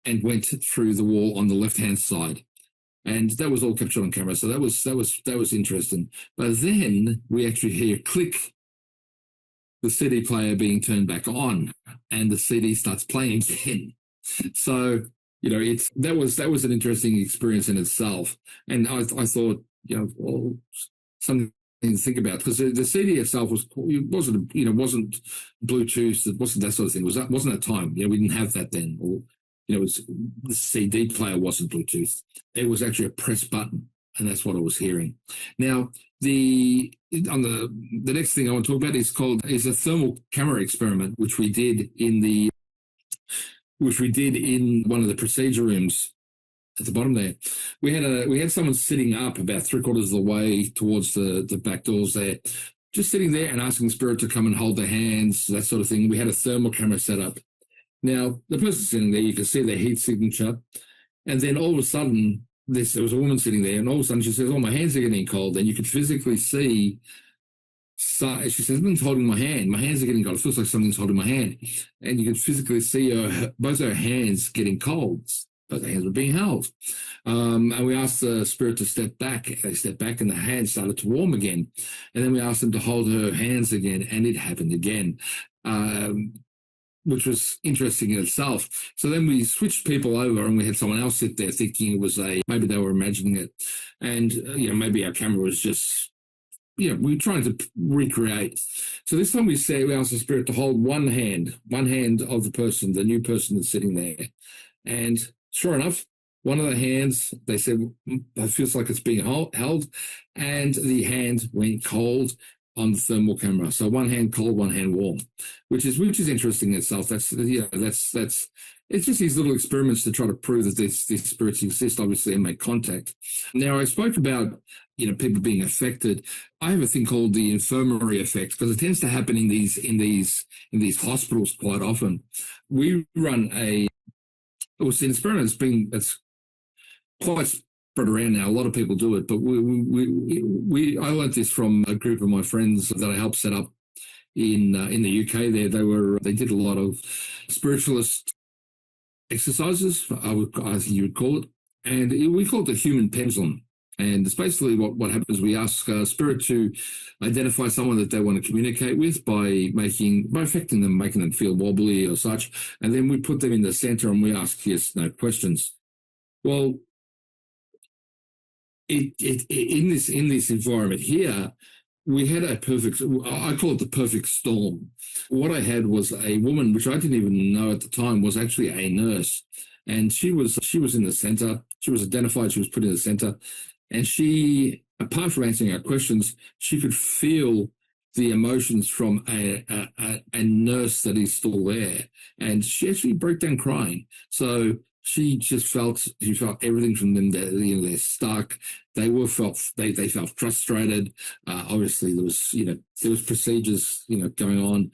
and went through the wall on the left-hand side. And that was all captured on camera. So that was interesting. But then we actually hear click, the CD player being turned back on, and the CD starts playing again. So that was an interesting experience in itself. And I thought, something to think about, because the CD itself wasn't Bluetooth, it wasn't that sort of thing. It wasn't at time. We didn't have that then. Or the CD player wasn't Bluetooth. It was actually a press button, and that's what I was hearing. Now, the next thing I want to talk about is a thermal camera experiment, which we did in one of the procedure rooms at the bottom there. We had someone sitting up about 3/4 of the way towards the back doors there, just sitting there and asking spirit to come and hold their hands, that sort of thing. We had a thermal camera set up. Now, the person sitting there, you can see their heat signature, and then all of a sudden, there was a woman sitting there, and all of a sudden she says, "Oh, my hands are getting cold," and you could physically see. So she says, "Something's holding my hand. My hands are getting cold. It feels like something's holding my hand." And you could physically see both her hands getting cold. Both her hands were being held. And we asked the spirit to step back. They stepped back, and the hands started to warm again. And then we asked them to hold her hands again, and it happened again, which was interesting in itself. So then we switched people over, and we had someone else sit there thinking it was maybe they were imagining it. And, maybe our camera was just, we were trying to recreate. So this time we asked the spirit to hold one hand of the new person that's sitting there. And sure enough, one of the hands, they said, it feels like it's being held, and the hand went cold on the thermal camera. So one hand cold, one hand warm, which is interesting in itself. That's it's just these little experiments to try to prove that these spirits exist, obviously, and make contact. Now, I spoke about people being affected. I have a thing called the infirmary effect, because it tends to happen in these hospitals quite often. We run an experiment that's quite spread around now. A lot of people do it, but I learned this from a group of my friends that I helped set up in the UK. They did a lot of spiritualist exercises, I think you would call it, and we call it the human pendulum. And it's basically what happens. We ask spirit to identify someone that they want to communicate with by affecting them, making them feel wobbly or such. And then we put them in the center and we ask yes, no questions. Well, in this environment here, we had a perfect, I call it the perfect storm. What I had was a woman, which I didn't even know at the time, was actually a nurse. And she was in the center. She was identified. She was put in the center. And she, apart from answering our questions, she could feel the emotions from a nurse that is still there. And she actually broke down crying. So she felt everything from them. They're stuck. They felt frustrated. Obviously there was procedures, going on,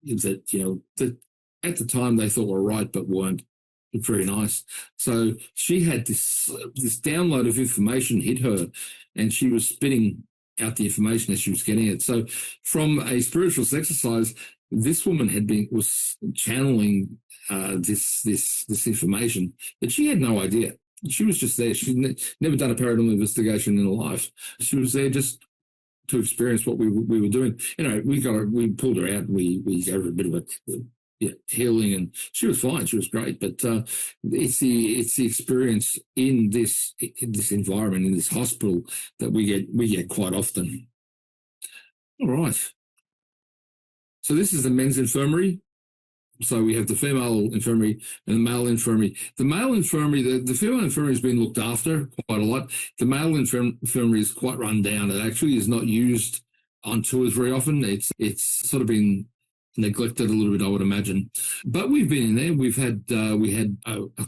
that at the time they thought were right, but weren't very nice. So she had this download of information hit her, and she was spitting out the information as she was getting it. So from a spiritualist exercise, this woman was channeling this information, but she had no idea. She was just there. She'd never done a paranormal investigation in her life. She was there just to experience what we were doing. We pulled her out. We gave her a bit of healing, and she was fine. She was great. But it's the experience in this environment, in this hospital, that we get quite often. All right. So this is the men's infirmary. So we have the female infirmary and the male infirmary. The male infirmary, the female infirmary has been looked after quite a lot. The male infirmary is quite run down. It actually is not used on tours very often. It's sort of been neglected a little bit, I would imagine. But we've been in there. We had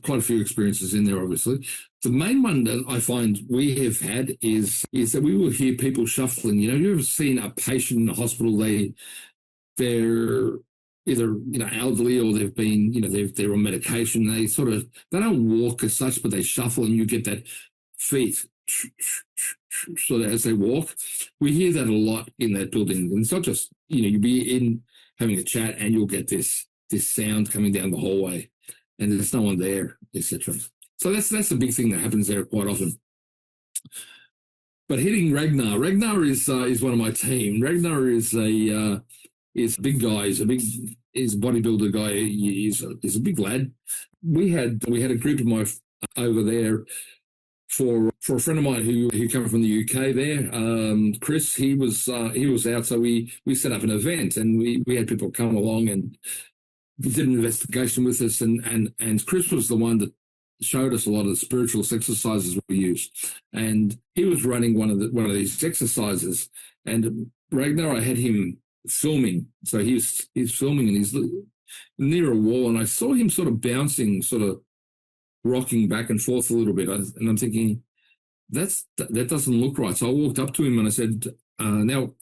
quite a few experiences in there, obviously. The main one that I find we have had is that we will hear people shuffling. You ever seen a patient in the hospital? They're either elderly, or they've been they're on medication. They don't walk as such, but they shuffle, and you get that feet sort of as they walk. We hear that a lot in that building, and it's not just you'll be in having a chat, and you'll get this sound coming down the hallway, and there's no one there, etc. So that's the big thing that happens there quite often. But hitting Ragnar is one of my team. Ragnar is a big guy. He's a bodybuilder guy. He's a big lad. We had a group of my over there for a friend of mine who came from the UK there. Chris, he was out, so we set up an event, and we had people come along and did an investigation with us, and Chris was the one that showed us a lot of the spiritual exercises we used, and he was running one of these exercises, and Ragnar, I had him filming. So he's filming, and he's near a wall, and I saw him sort of bouncing, sort of rocking back and forth a little bit, and I'm thinking, that doesn't look right. So I walked up to him and I said, now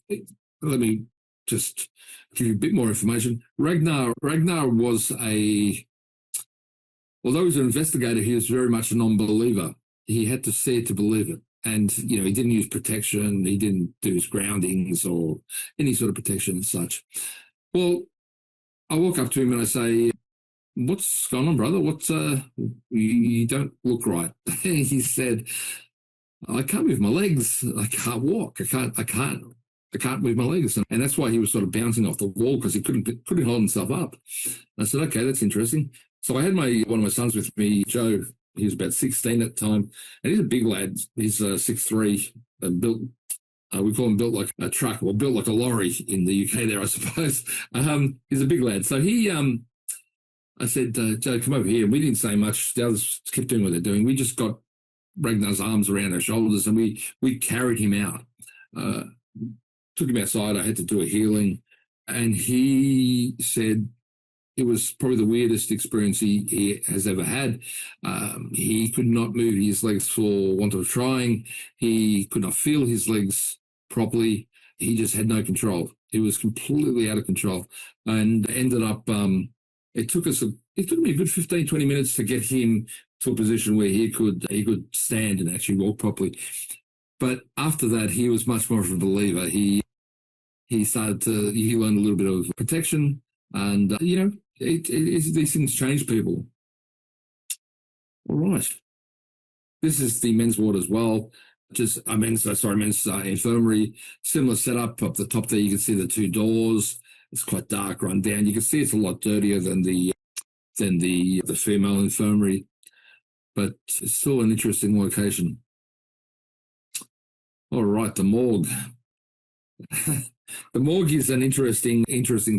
let me just give you a bit more information. Ragnar was although he was an investigator, he was very much a non-believer. He had to see it to believe it. And, he didn't use protection. He didn't do his groundings or any sort of protection and such. Well, I walk up to him and I say, "What's going on, brother? You don't look right." He said, "I can't move my legs. I can't walk. I can't move my legs." And that's why he was sort of bouncing off the wall, because he couldn't hold himself up. I said, "Okay, that's interesting." So I had one of my sons with me, Joe. He was about 16 at the time, and he's a big lad. He's 6'3", and built. We call him built like a truck, or built like a lorry in the UK there, I suppose. He's a big lad. So I said, "Joe, come over here." And we didn't say much. The others kept doing what they're doing. We just got Ragnar's arms around our shoulders, and we carried him out. Took him outside. I had to do a healing, and he said it was probably the weirdest experience he has ever had. He could not move his legs for want of trying. He could not feel his legs properly. He just had no control. He was completely out of control, and ended up, it took me a good 15, 20 minutes to get him to a position where he could stand and actually walk properly. But after that, he was much more of a believer. He learned a little bit of protection, and these things change people. All right. This is the men's ward as well. Men's infirmary. Similar setup up the top there. You can see the two doors. It's quite dark, run down. You can see it's a lot dirtier than the female infirmary, but it's still an interesting location. All right, the morgue. The morgue is an interesting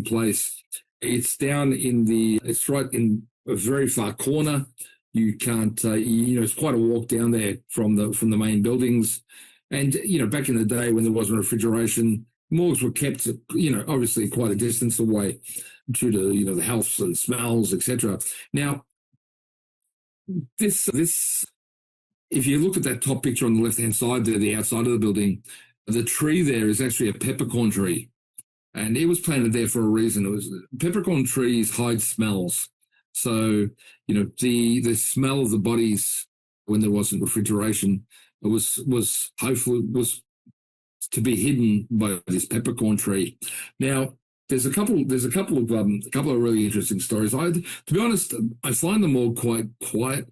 place. It's it's right in a very far corner. You can't, it's quite a walk down there from the main buildings. And, back in the day when there wasn't refrigeration, morgues were kept, obviously quite a distance away due to, the health and smells, etc. Now, this, if you look at that top picture on the left-hand side there, the outside of the building, the tree there is actually a peppercorn tree. And it was planted there for a reason. Peppercorn trees hide smells. So, the smell of the bodies when there wasn't refrigeration was to be hidden by this peppercorn tree. Now, there's a couple of really interesting stories. To be honest, I find the morgue quite quiet.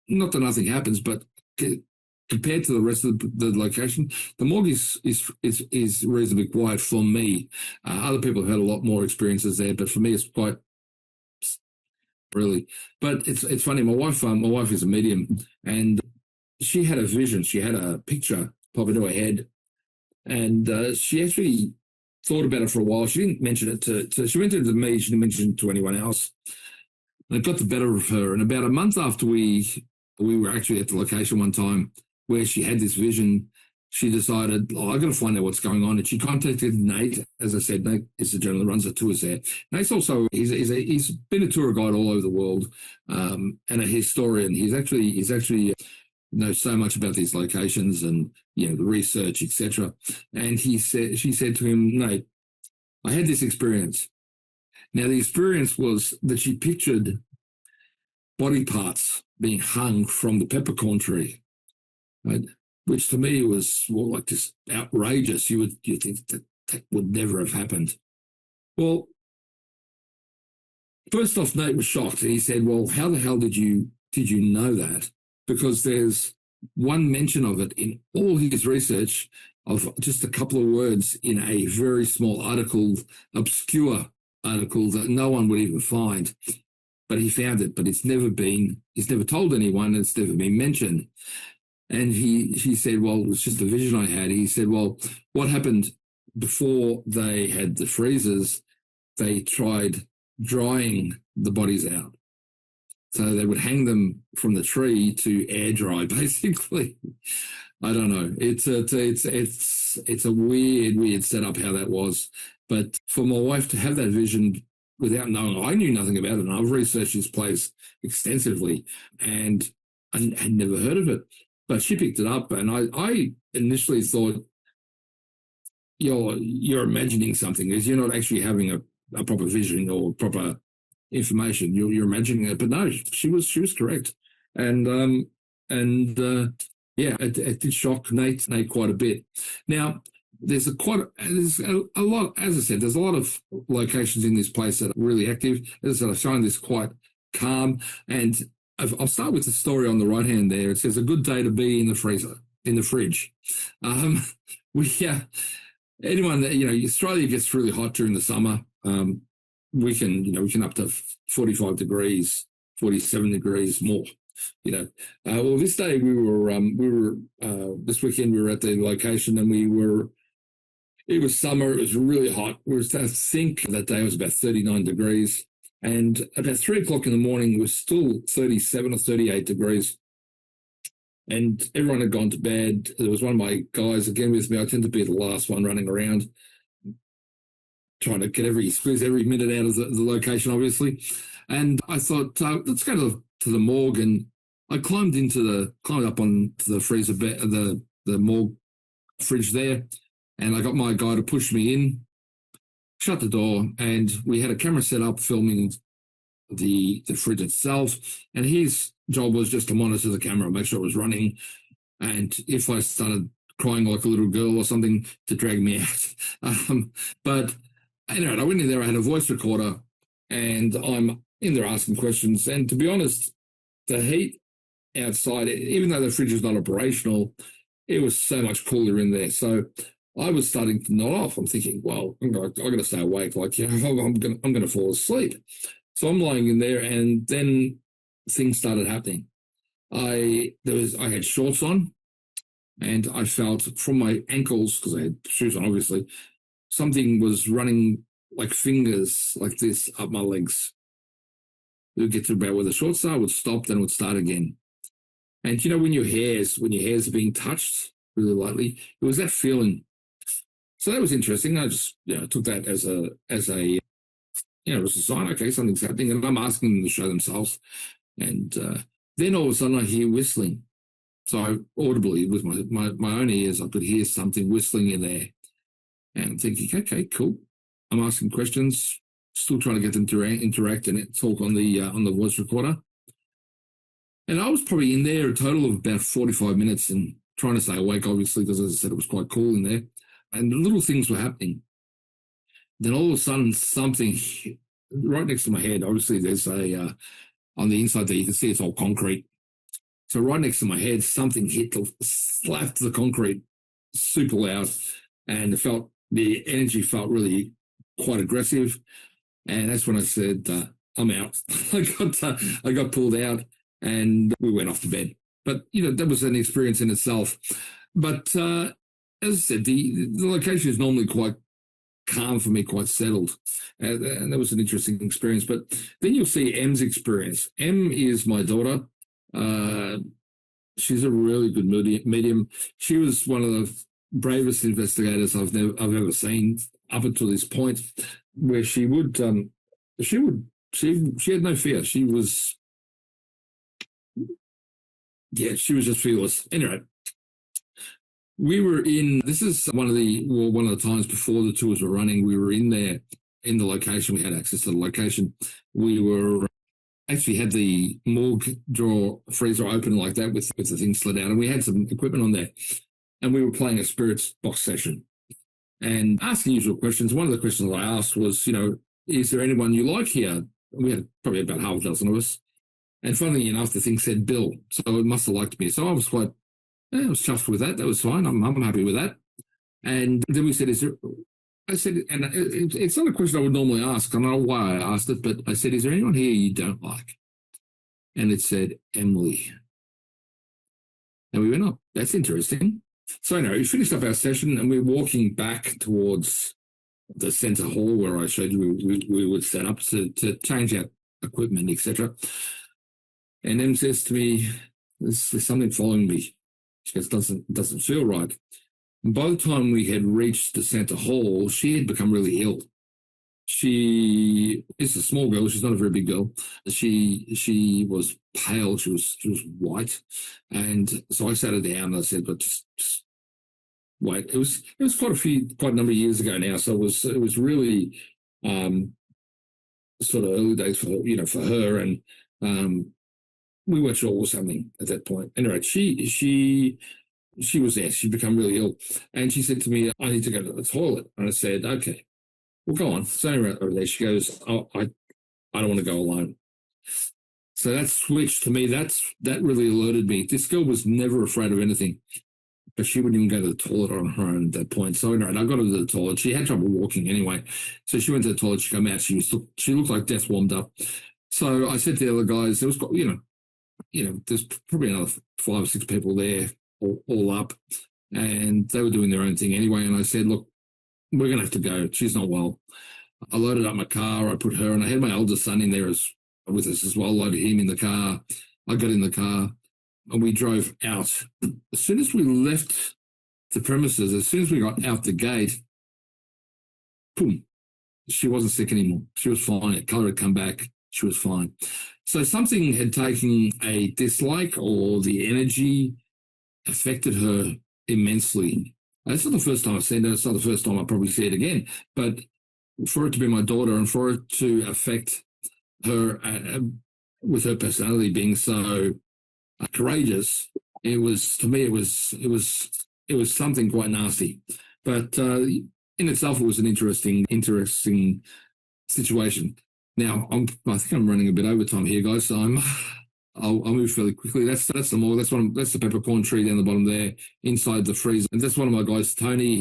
Not that nothing happens, but compared to the rest of the location, the morgue is reasonably quiet for me. Other people have had a lot more experiences there, but for me, it's quite really. But it's funny. My wife is a medium, and she had a vision. She had a picture pop into her head, and she actually thought about it for a while. She didn't mention it to she mentioned it to me. She didn't mention it to anyone else. And it got the better of her. And about a month after we were actually at the location one time where she had this vision, she decided, I've got to find out what's going on. And she contacted Nate. As I said, Nate is the gentleman that runs the tours there. Nate's also, he's been a tour guide all over the world, and a historian. He's actually knows so much about these locations and, the research, etc. And she said to him, Nate, I had this experience. Now, the experience was that she pictured body parts being hung from the peppercorn tree, right? Which to me was like just outrageous. You think that would never have happened. Well, first off, Nate was shocked. And he said, well, how the hell did you know that? Because there's one mention of it in all his research of just a couple of words in a very small article, obscure article that no one would even find. But he found it, but he's never told anyone, it's never been mentioned. And he said, well, it was just a vision I had. He said, well, what happened before they had the freezers, they tried drying the bodies out. So they would hang them from the tree to air dry, basically. I don't know. It's a weird setup how that was. But for my wife to have that vision without knowing, I knew nothing about it. And I've researched this place extensively and I had never heard of it. But she picked it up, and I initially thought, you're imagining something, because you're not actually having a proper vision or proper information. You're imagining it. But no, she was correct. And it did shock Nate quite a bit. Now, there's a lot, as I said, there's a lot of locations in this place that are really active. As I said, I find this quite calm. And I'll start with the story on the right hand there. It says, a good day to be in the fridge. Anyone that, Australia gets really hot during the summer. We can up to 45 degrees, 47 degrees more. Well, this day this weekend we were at the location, and it was summer. It was really hot. I think that day was about 39 degrees. And about 3 o'clock in the morning, it was still 37 or 38 degrees. And everyone had gone to bed. There was one of my guys, again, with me. I tend to be the last one running around, trying to squeeze every minute out of the location, obviously. And I thought, let's go to the morgue. And I climbed up onto the freezer bed, the morgue fridge there. And I got my guy to push me in, shut the door, and we had a camera set up filming the fridge itself. And his job was just to monitor the camera, make sure it was running. And if I started crying like a little girl or something, to drag me out. But anyway, I went in there, I had a voice recorder, and I'm in there asking questions. And to be honest, the heat outside. Even though the fridge was not operational, it was so much cooler in there. So I was starting to nod off. I'm thinking, well, I'm going to stay awake. Like, I'm going to fall asleep. So I'm lying in there, and then things started happening. I had shorts on, and I felt from my ankles, because I had shoes on, obviously, something was running like fingers like this up my legs. It would get to about where the shorts are, would stop, then it would start again. And when your hairs are being touched really lightly, it was that feeling. So that was interesting. I just took that as a it was a sign. Okay, something's happening, and I'm asking them to show themselves. And then all of a sudden, I hear whistling. So I audibly, with my own ears, I could hear something whistling in there. And I'm thinking, okay, cool. I'm asking questions, still trying to get them to interact and talk on the voice recorder. And I was probably in there a total of about 45 minutes and trying to stay awake, obviously, because as I said, it was quite cool in there. And little things were happening. Then all of a sudden, something right next to my head, obviously there's on the inside there, you can see it's all concrete. So right next to my head, something slapped the concrete super loud, and the energy felt really quite aggressive. And that's when I said, I'm out. I got pulled out, and we went off to bed. But, that was an experience in itself. But as I said, the location is normally quite calm for me, quite settled. And that was an interesting experience. But then you'll see M's experience. M is my daughter. She's a really good medium. She was one of the bravest investigators I've ever seen up until this point, where she had no fear. She was just fearless. Anyway, this is one of the times before the tours were running, we were in there in the location. We had access to the location. We were actually had the morgue drawer freezer open like that with the thing slid out, and we had some equipment on there, and we were playing a spirits box session and asking usual questions. One of the questions I asked was, is there anyone you like here? We had probably about half a dozen of us. And funnily enough, the thing said Bill, so it must have liked me. So I was I was chuffed with that. That was fine. I'm happy with that. And then we said, I said, and it's not a question I would normally ask. I don't know why I asked it, but I said, is there anyone here you don't like? And it said, Emily. And we went, oh, that's interesting. So anyway, we finished up our session, and we're walking back towards the centre hall where I showed you we would set up to change out equipment, etc. And Em says to me, there's something following me. She goes, doesn't feel right. And by the time we had reached the centre hall, she had become really ill. She is a small girl. She's not a very big girl. She was pale. She was white. And so I sat her down and I said, but just wait. It was quite a number of years ago now. So it was really sort of early days for her. And we weren't sure what was happening at that point. Anyway, she was there. She'd become really ill. And she said to me, I need to go to the toilet. And I said, okay, well, go on. So over there, she goes, oh, I don't want to go alone. So that switched to me. That really alerted me. This girl was never afraid of anything, but she wouldn't even go to the toilet on her own at that point. So anyway, I got her to the toilet. She had trouble walking anyway. So she went to the toilet. She came out. She looked like death warmed up. So I said to the other guys, there was, there's probably another 5 or 6 people there, all up, and they were doing their own thing anyway. And I said, look, we're going to have to go. She's not well. I loaded up my car. I put her, and I had my oldest son in there with us as well, loaded him in the car. I got in the car, and we drove out. As soon as we left the premises, as soon as we got out the gate, boom, she wasn't sick anymore. She was fine. Her colour had come back. She was fine. So something had taken a dislike, or the energy affected her immensely. That's not the first time I've seen it. It's not the first time I'll probably see it again. But for it to be my daughter, and for it to affect her with her personality being so courageous, it was, to me, it was something quite nasty. But in itself, it was an interesting situation. Now, I think I'm running a bit over time here, guys, so I'll move fairly quickly. That's the morgue. That's the peppercorn tree down the bottom there, inside the freezer. And that's one of my guys, Tony.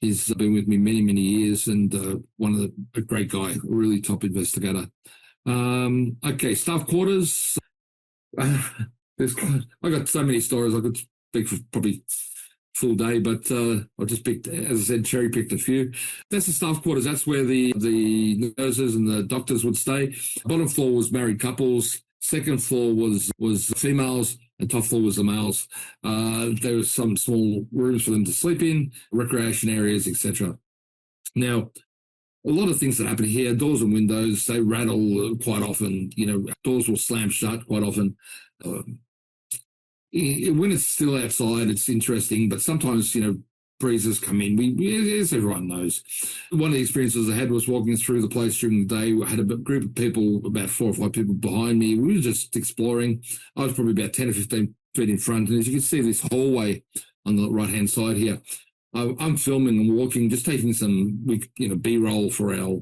He's been with me many years, and a great guy, a really top investigator. Okay, staff quarters. I got so many stories I could speak for probably full day, but I just picked, as I said, cherry picked a few. That's the staff quarters. That's where the nurses and the doctors would stay. Bottom floor was married couples. Second floor was females, and top floor was the males. There was some small rooms for them to sleep in, recreation areas, etc. Now, a lot of things that happen here, doors and windows, they rattle quite often. Doors will slam shut quite often. When it's still outside, it's interesting, but sometimes, breezes come in. As everyone knows. One of the experiences I had was walking through the place during the day. I had a group of people, about 4 or 5 people behind me. We were just exploring. I was probably about 10 or 15 feet in front, and as you can see, this hallway on the right-hand side here, I'm filming and walking, just taking some, B-roll for our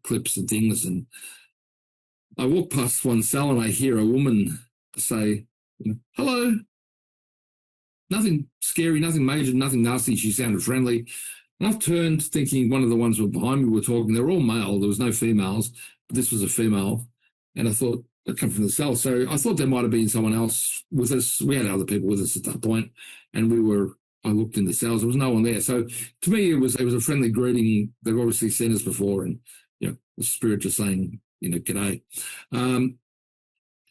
clips and things. And I walk past one cell and I hear a woman say, "Hello." Nothing scary, nothing major, nothing nasty. She sounded friendly. And I've turned thinking one of the ones who were behind me were talking. They were all male. There was no females, but this was a female. And I thought, they'd come from the cell. So I thought there might have been someone else with us. We had other people with us at that point, and I looked in the cells. There was no one there. So to me, it was a friendly greeting. They've obviously seen us before, and the spirit just saying, g'day.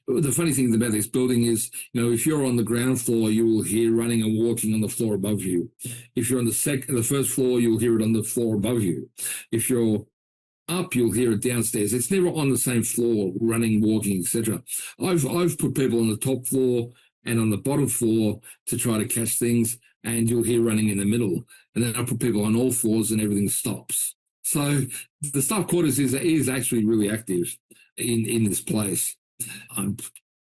The funny thing about this building is, if you're on the ground floor, you will hear running and walking on the floor above you. If you're on the first floor, you'll hear it on the floor above you. If you're up, you'll hear it downstairs. It's never on the same floor, running, walking, etc. I've put people on the top floor and on the bottom floor to try to catch things, and you'll hear running in the middle. And then I put people on all floors and everything stops. So the staff quarters is actually really active in this place. I'm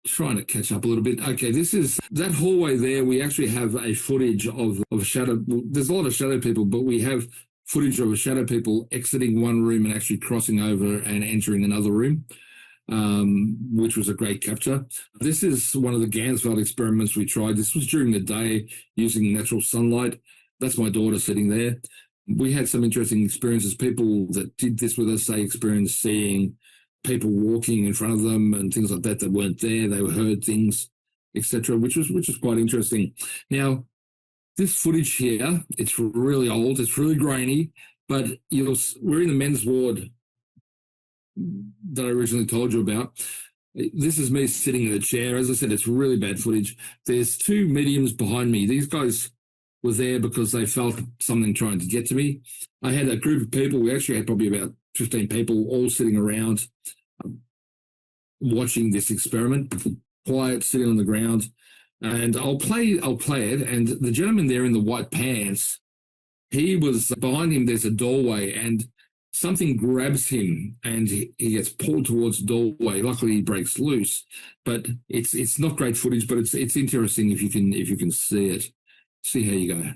trying to catch up a little bit. Okay, this is that hallway there. We actually have a footage of shadow. There's a lot of shadow people, but we have footage of a shadow people exiting one room and actually crossing over and entering another room, which was a great capture. This is one of the Gansfeld experiments we tried. This was during the day using natural sunlight. That's my daughter sitting there. We had some interesting experiences. People that did this with us, they experienced seeing people walking in front of them and things like that weren't there. They heard things, etc., which was quite interesting. Now, this footage here, it's really old, it's really grainy, but we're in the men's ward that I originally told you about. This is me sitting in a chair. As I said, it's really bad footage. There's 2 mediums behind me. These guys were there because they felt something trying to get to me. I had a group of people. We actually had probably about 15 people all sitting around watching this experiment, quiet, sitting on the ground. And I'll play it. And the gentleman there in the white pants, he was behind him. There's a doorway, and something grabs him, and he gets pulled towards the doorway. Luckily, he breaks loose. But it's not great footage, but it's interesting if you can see it. See how you go.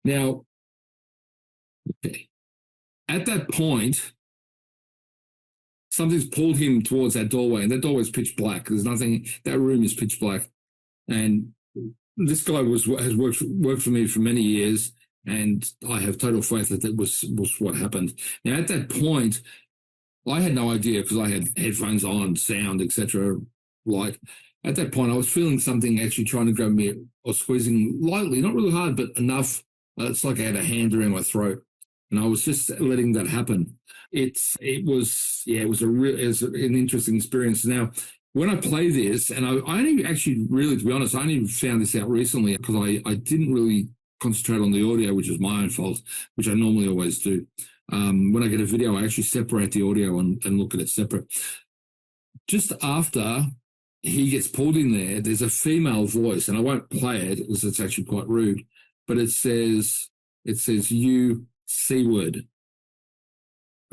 Now, okay, at that point, something's pulled him towards that doorway, and that doorway is pitch black. There's nothing. That room is pitch black, and this guy has worked for me for many years, and I have total faith that was what happened. Now, at that point, I had no idea because I had headphones on, sound, etc. Light. At that point, I was feeling something actually trying to grab me or squeezing lightly, not really hard, but enough. It's like I had a hand around my throat, and I was just letting that happen. It was an interesting experience. Now, when I play this, and I only actually really, to be honest, I only found this out recently because I didn't really concentrate on the audio, which is my own fault, which I normally always do. When I get a video, I actually separate the audio and look at it separate. Just after he gets pulled in there's a female voice, and I won't play it because it's actually quite rude, but it says, "You C word."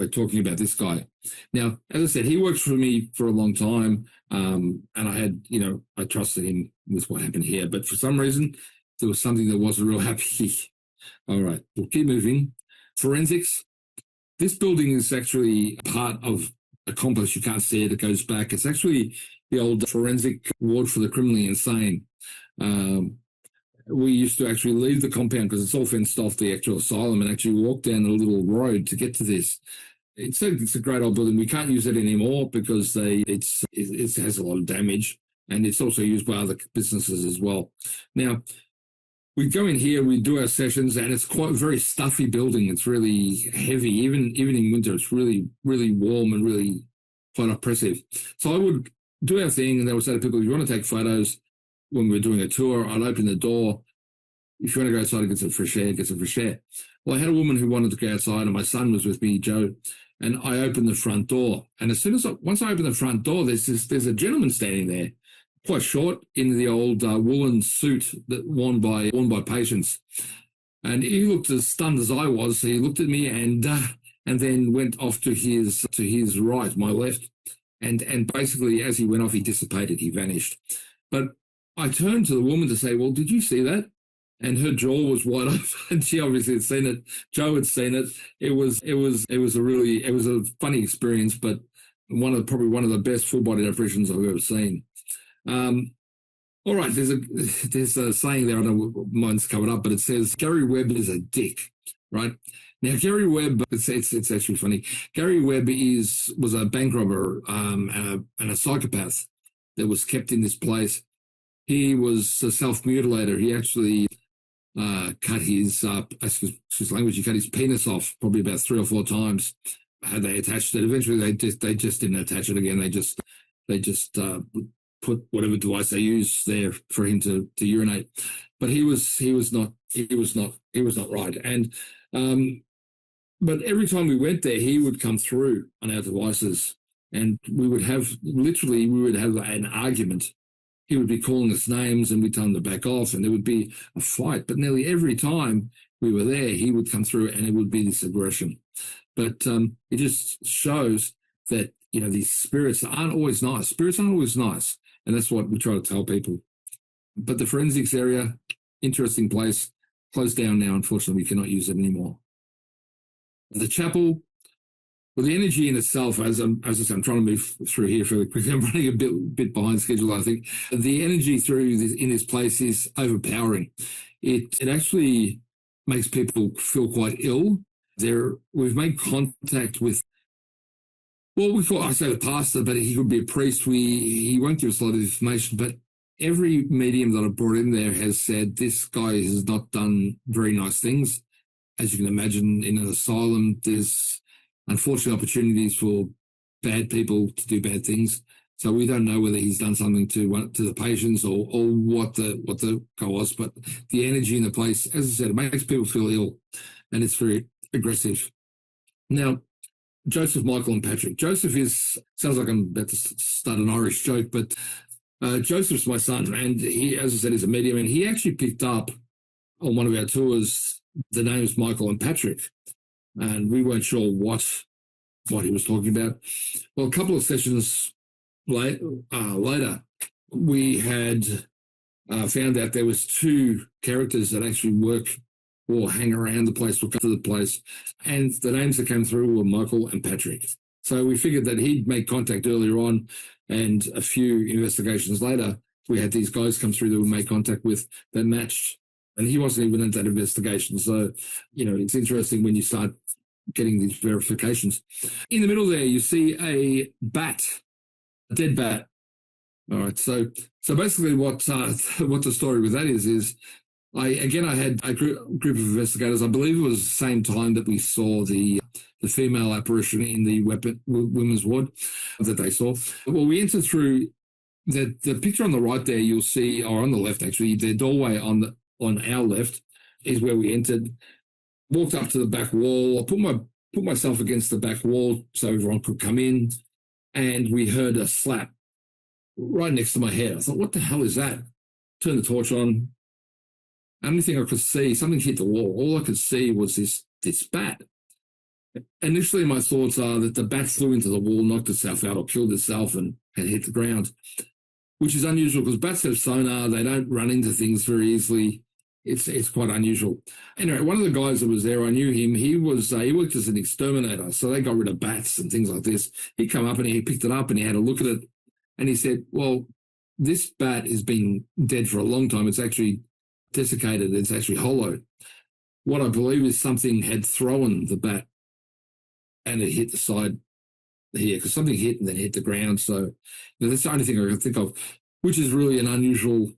talking about this guy. Now, as I said, he worked for me for a long time, and I trusted him with what happened here. But for some reason, there was something that wasn't real happy. All right, we'll keep moving. Forensics. This building is actually part of a complex. You can't see it. It goes back. It's actually the old forensic ward for the criminally insane. We used to actually leave the compound because it's all fenced off, the actual asylum, and actually walk down a little road to get to this. It's a great old building. We can't use it anymore because it has a lot of damage, and it's also used by other businesses as well. Now, we go in here, we do our sessions, and it's quite a very stuffy building. It's really heavy. Even in winter, it's really, really warm and really quite oppressive. So I would do our thing, and they would say to people, if you want to take photos when we're doing a tour, I'd open the door. If you want to go outside and get some fresh air, get some fresh air. Well, I had a woman who wanted to go outside, and my son was with me, Joe, and I opened the front door. And as soon as once I opened the front door, there's a gentleman standing there, quite short, in the old woolen suit that worn by patients. And he looked as stunned as I was. He looked at me and then went off to his right, my left. And basically, as he went off, he dissipated. He vanished. But I turned to the woman to say, well, did you see that? And her jaw was wide open. She obviously had seen it. Joe had seen it. It was a funny experience, but probably one of the best full-body apparitions I've ever seen. All right, there's a saying there, I don't know mine's covered up, but it says Gary Webb is a dick, right? Now, Gary Webb, it's actually funny. Gary Webb was a bank robber and a psychopath that was kept in this place. He was a self-mutilator. He actually cut his, excuse language, he cut his penis off probably about 3 or 4 times. Had they attached it? Eventually, they just didn't attach it again. They just put whatever device they used there for him to urinate. But he was not right. And but every time we went there, he would come through on our devices, and we would have an argument. He would be calling us names, and we'd tell him to back off, and there would be a fight. But nearly every time we were there, he would come through, and it would be this aggression. But it just shows that, these spirits aren't always nice. Spirits aren't always nice, and that's what we try to tell people. But the forensics area, interesting place, closed down now. Unfortunately, we cannot use it anymore. The chapel, well, the energy in itself, as I said, I'm trying to move through here fairly quickly. I'm running a bit behind schedule, I think. The energy in this place is overpowering. It actually makes people feel quite ill. We've made contact with, I say the pastor, but he could be a priest. He won't give us a lot of information, but every medium that I've brought in there has said this guy has not done very nice things. As you can imagine, in an asylum, there's unfortunate opportunities for bad people to do bad things. So we don't know whether he's done something to the patients or what the goal was. But the energy in the place, as I said, it makes people feel ill, and it's very aggressive. Now, Joseph, Michael, and Patrick. Joseph sounds like I'm about to start an Irish joke, but Joseph's my son, and he, as I said, is a medium, and he actually picked up on one of our tours the names Michael and Patrick, and we weren't sure what he was talking about. Well, a couple of sessions later, we had found out there was 2 characters that actually work or hang around the place or come to the place, and the names that came through were Michael and Patrick. So we figured that he'd made contact earlier on, and a few investigations later, we had these guys come through that we made contact with that matched, and he wasn't even in that investigation. So, it's interesting when you start getting these verifications. In the middle there, you see a dead bat. All right. So basically what the story with that is I had a group of investigators. I believe it was the same time that we saw the female apparition in the women's ward that they saw. Well, we entered through the picture on the right there. You'll see, or on the left actually, the doorway on our left is where we entered. Walked up to the back wall. I put myself against the back wall so everyone could come in, and we heard a slap right next to my head. I thought, what the hell is that? Turned the torch on. Only thing I could see, something hit the wall. All I could see was this bat. Initially, my thoughts are that the bat flew into the wall, knocked itself out, or killed itself and had hit the ground, which is unusual because bats have sonar. They don't run into things very easily. It's quite unusual. Anyway, one of the guys that was there, I knew him. He worked as an exterminator, so they got rid of bats and things like this. He come up and he picked it up and he had a look at it, and he said, "Well, this bat has been dead for a long time. It's actually desiccated. It's actually hollow. What I believe is something had thrown the bat and it hit the side here because something hit and then hit the ground. So that's the only thing I can think of, which is really an unusual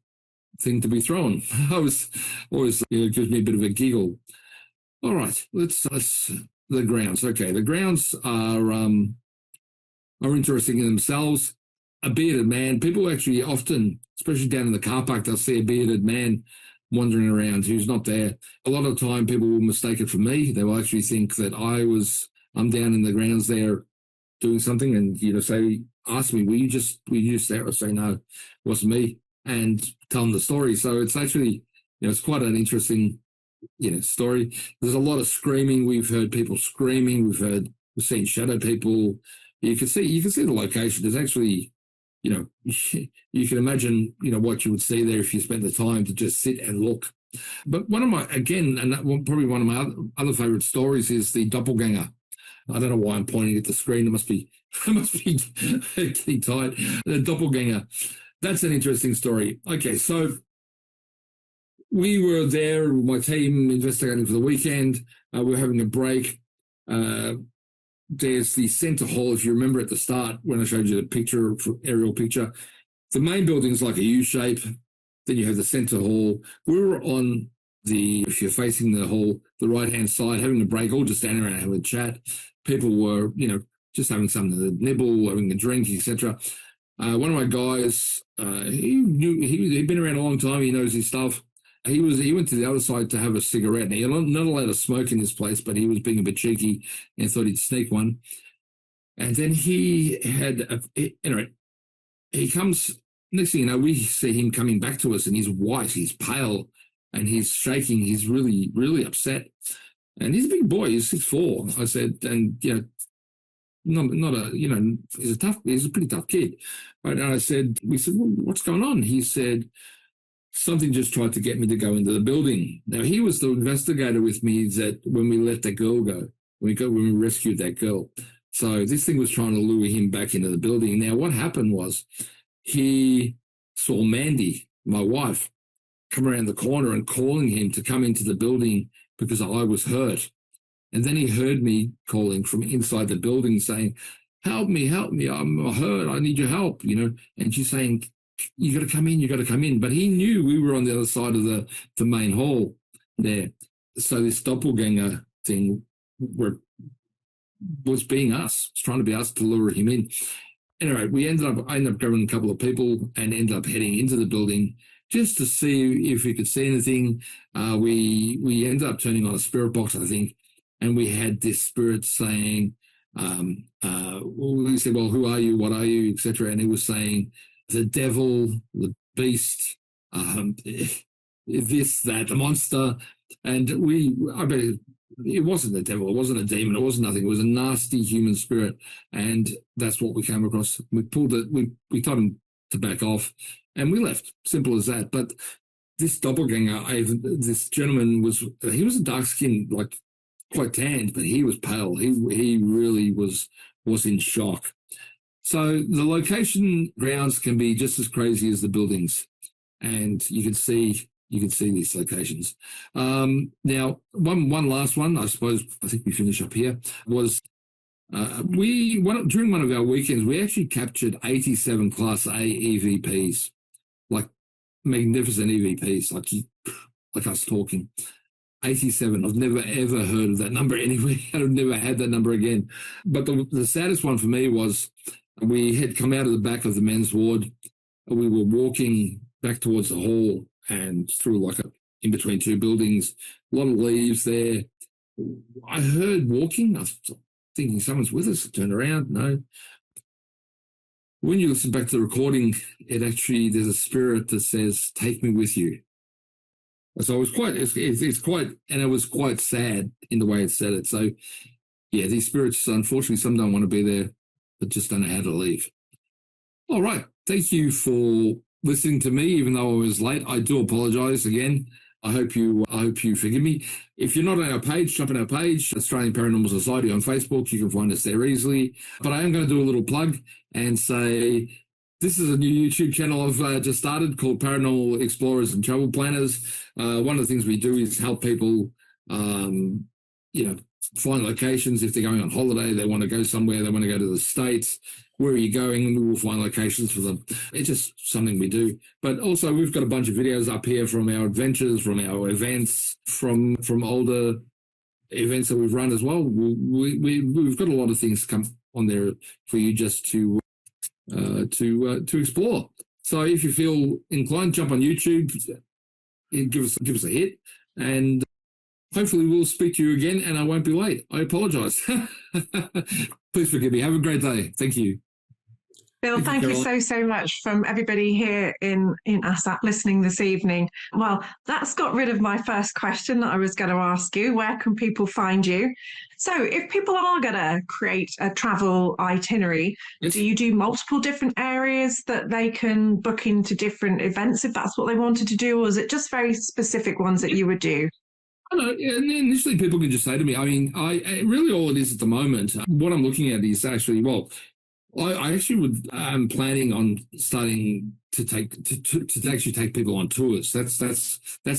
thing to be thrown." I was always, it gives me a bit of a giggle. All right, let's the grounds. Okay, the grounds are interesting in themselves. A bearded man. People actually often, especially down in the car park, they'll see a bearded man wandering around who's not there. A lot of the time, people will mistake it for me. They will actually think that I'm down in the grounds there doing something, and say, ask me, were you just there? I say, no, it wasn't me, and tell them the story. So it's actually, it's quite an interesting, story. There's a lot of screaming. We've heard people screaming. We've seen shadow people. You can see the location. There's actually, you can imagine, what you would see there if you spent the time to just sit and look. But one of my, again, and probably one of my other favorite stories is the doppelganger. I don't know why I'm pointing at the screen. It must be getting tired. The doppelganger. That's an interesting story. Okay, so we were there, my team investigating for the weekend. We were having a break. There's the centre hall, if you remember at the start when I showed you the picture, aerial picture. The main building's like a U shape. Then you have the centre hall. We were on if you're facing the hall, the right-hand side, having a break, all just standing around having a chat. People were, just having something to nibble, having a drink, etc. One of my guys, he'd been around a long time. He knows his stuff. He went to the other side to have a cigarette. Now, you're not allowed to smoke in this place, but he was being a bit cheeky and thought he'd sneak one. And then he comes, next thing you know, we see him coming back to us, and he's white, he's pale, and he's shaking. He's really, really upset. And he's a big boy. He's 6'4". I said, and, he's a pretty tough kid. And I said, we said, well, what's going on? He said, something just tried to get me to go into the building. Now, he was the investigator with me that when we let that girl go, when we rescued that girl. So this thing was trying to lure him back into the building. Now, what happened was he saw Mandy, my wife, come around the corner and calling him to come into the building because I was hurt. And then he heard me calling from inside the building saying, help me, I'm hurt, I need your help, And she's saying, you got to come in, But he knew we were on the other side of the main hall there. So this doppelganger thing was being us. It's trying to be us to lure him in. Anyway, I ended up grabbing a couple of people and ended up heading into the building just to see if we could see anything. We ended up turning on a spirit box, I think, and we had this spirit saying, we said, well, who are you? What are you? Etc. And it was saying, the devil, the beast, this, that, the monster. And it wasn't the devil, it wasn't a demon, it wasn't nothing. It was a nasty human spirit. And that's what we came across. We pulled it, we told him to back off, and we left. Simple as that. But this doppelganger, this gentleman he was a dark skin, like quite tanned, but he was pale. He really was in shock. So the location grounds can be just as crazy as the buildings, and you can see these locations. Now, one last one, I suppose. I think we finish up here. Was during one of our weekends, we actually captured 87 Class A EVPs, like magnificent EVPs, like us talking. 87. I've never, ever heard of that number anywhere. I've never had that number again. But the saddest one for me was we had come out of the back of the men's ward. We were walking back towards the hall and through in between two buildings, a lot of leaves there. I heard walking. I was thinking someone's with us. I turned around. No. When you listen back to the recording, there's a spirit that says, take me with you. So it was quite, and it was quite sad in the way it said it. So yeah, these spirits, unfortunately, some don't want to be there, but just don't know how to leave. All right. Thank you for listening to me, even though I was late. I do apologise again. I hope you forgive me. If you're not on our page, jump on our page, Australian Paranormal Society on Facebook. You can find us there easily. But I am going to do a little plug and say this is a new YouTube channel I've just started called Paranormal Explorers and Travel Planners. One of the things we do is help people, find locations. If they're going on holiday, they want to go somewhere, they want to go to the States. Where are you going? And we will find locations for them. It's just something we do. But also, we've got a bunch of videos up here from our adventures, from our events, from older events that we've run as well. We've got a lot of things come on there for you just to explore. So if you feel inclined, jump on YouTube, give us a hit, and hopefully we'll speak to you again, and I won't be late. I apologise. Please forgive me. Have a great day. Thank you. Bill, thank you so much from everybody here in ASSAP listening this evening. Well, that's got rid of my first question that I was going to ask you. Where can people find you? So if people are going to create a travel itinerary, yes, do you do multiple different areas that they can book into different events if that's what they wanted to do, or is it just very specific ones that you would do? I don't know. Initially, people can just say to me, I mean, I really all it is at the moment, what I'm looking at is actually, I actually I'm planning on starting to actually take people on tours. That's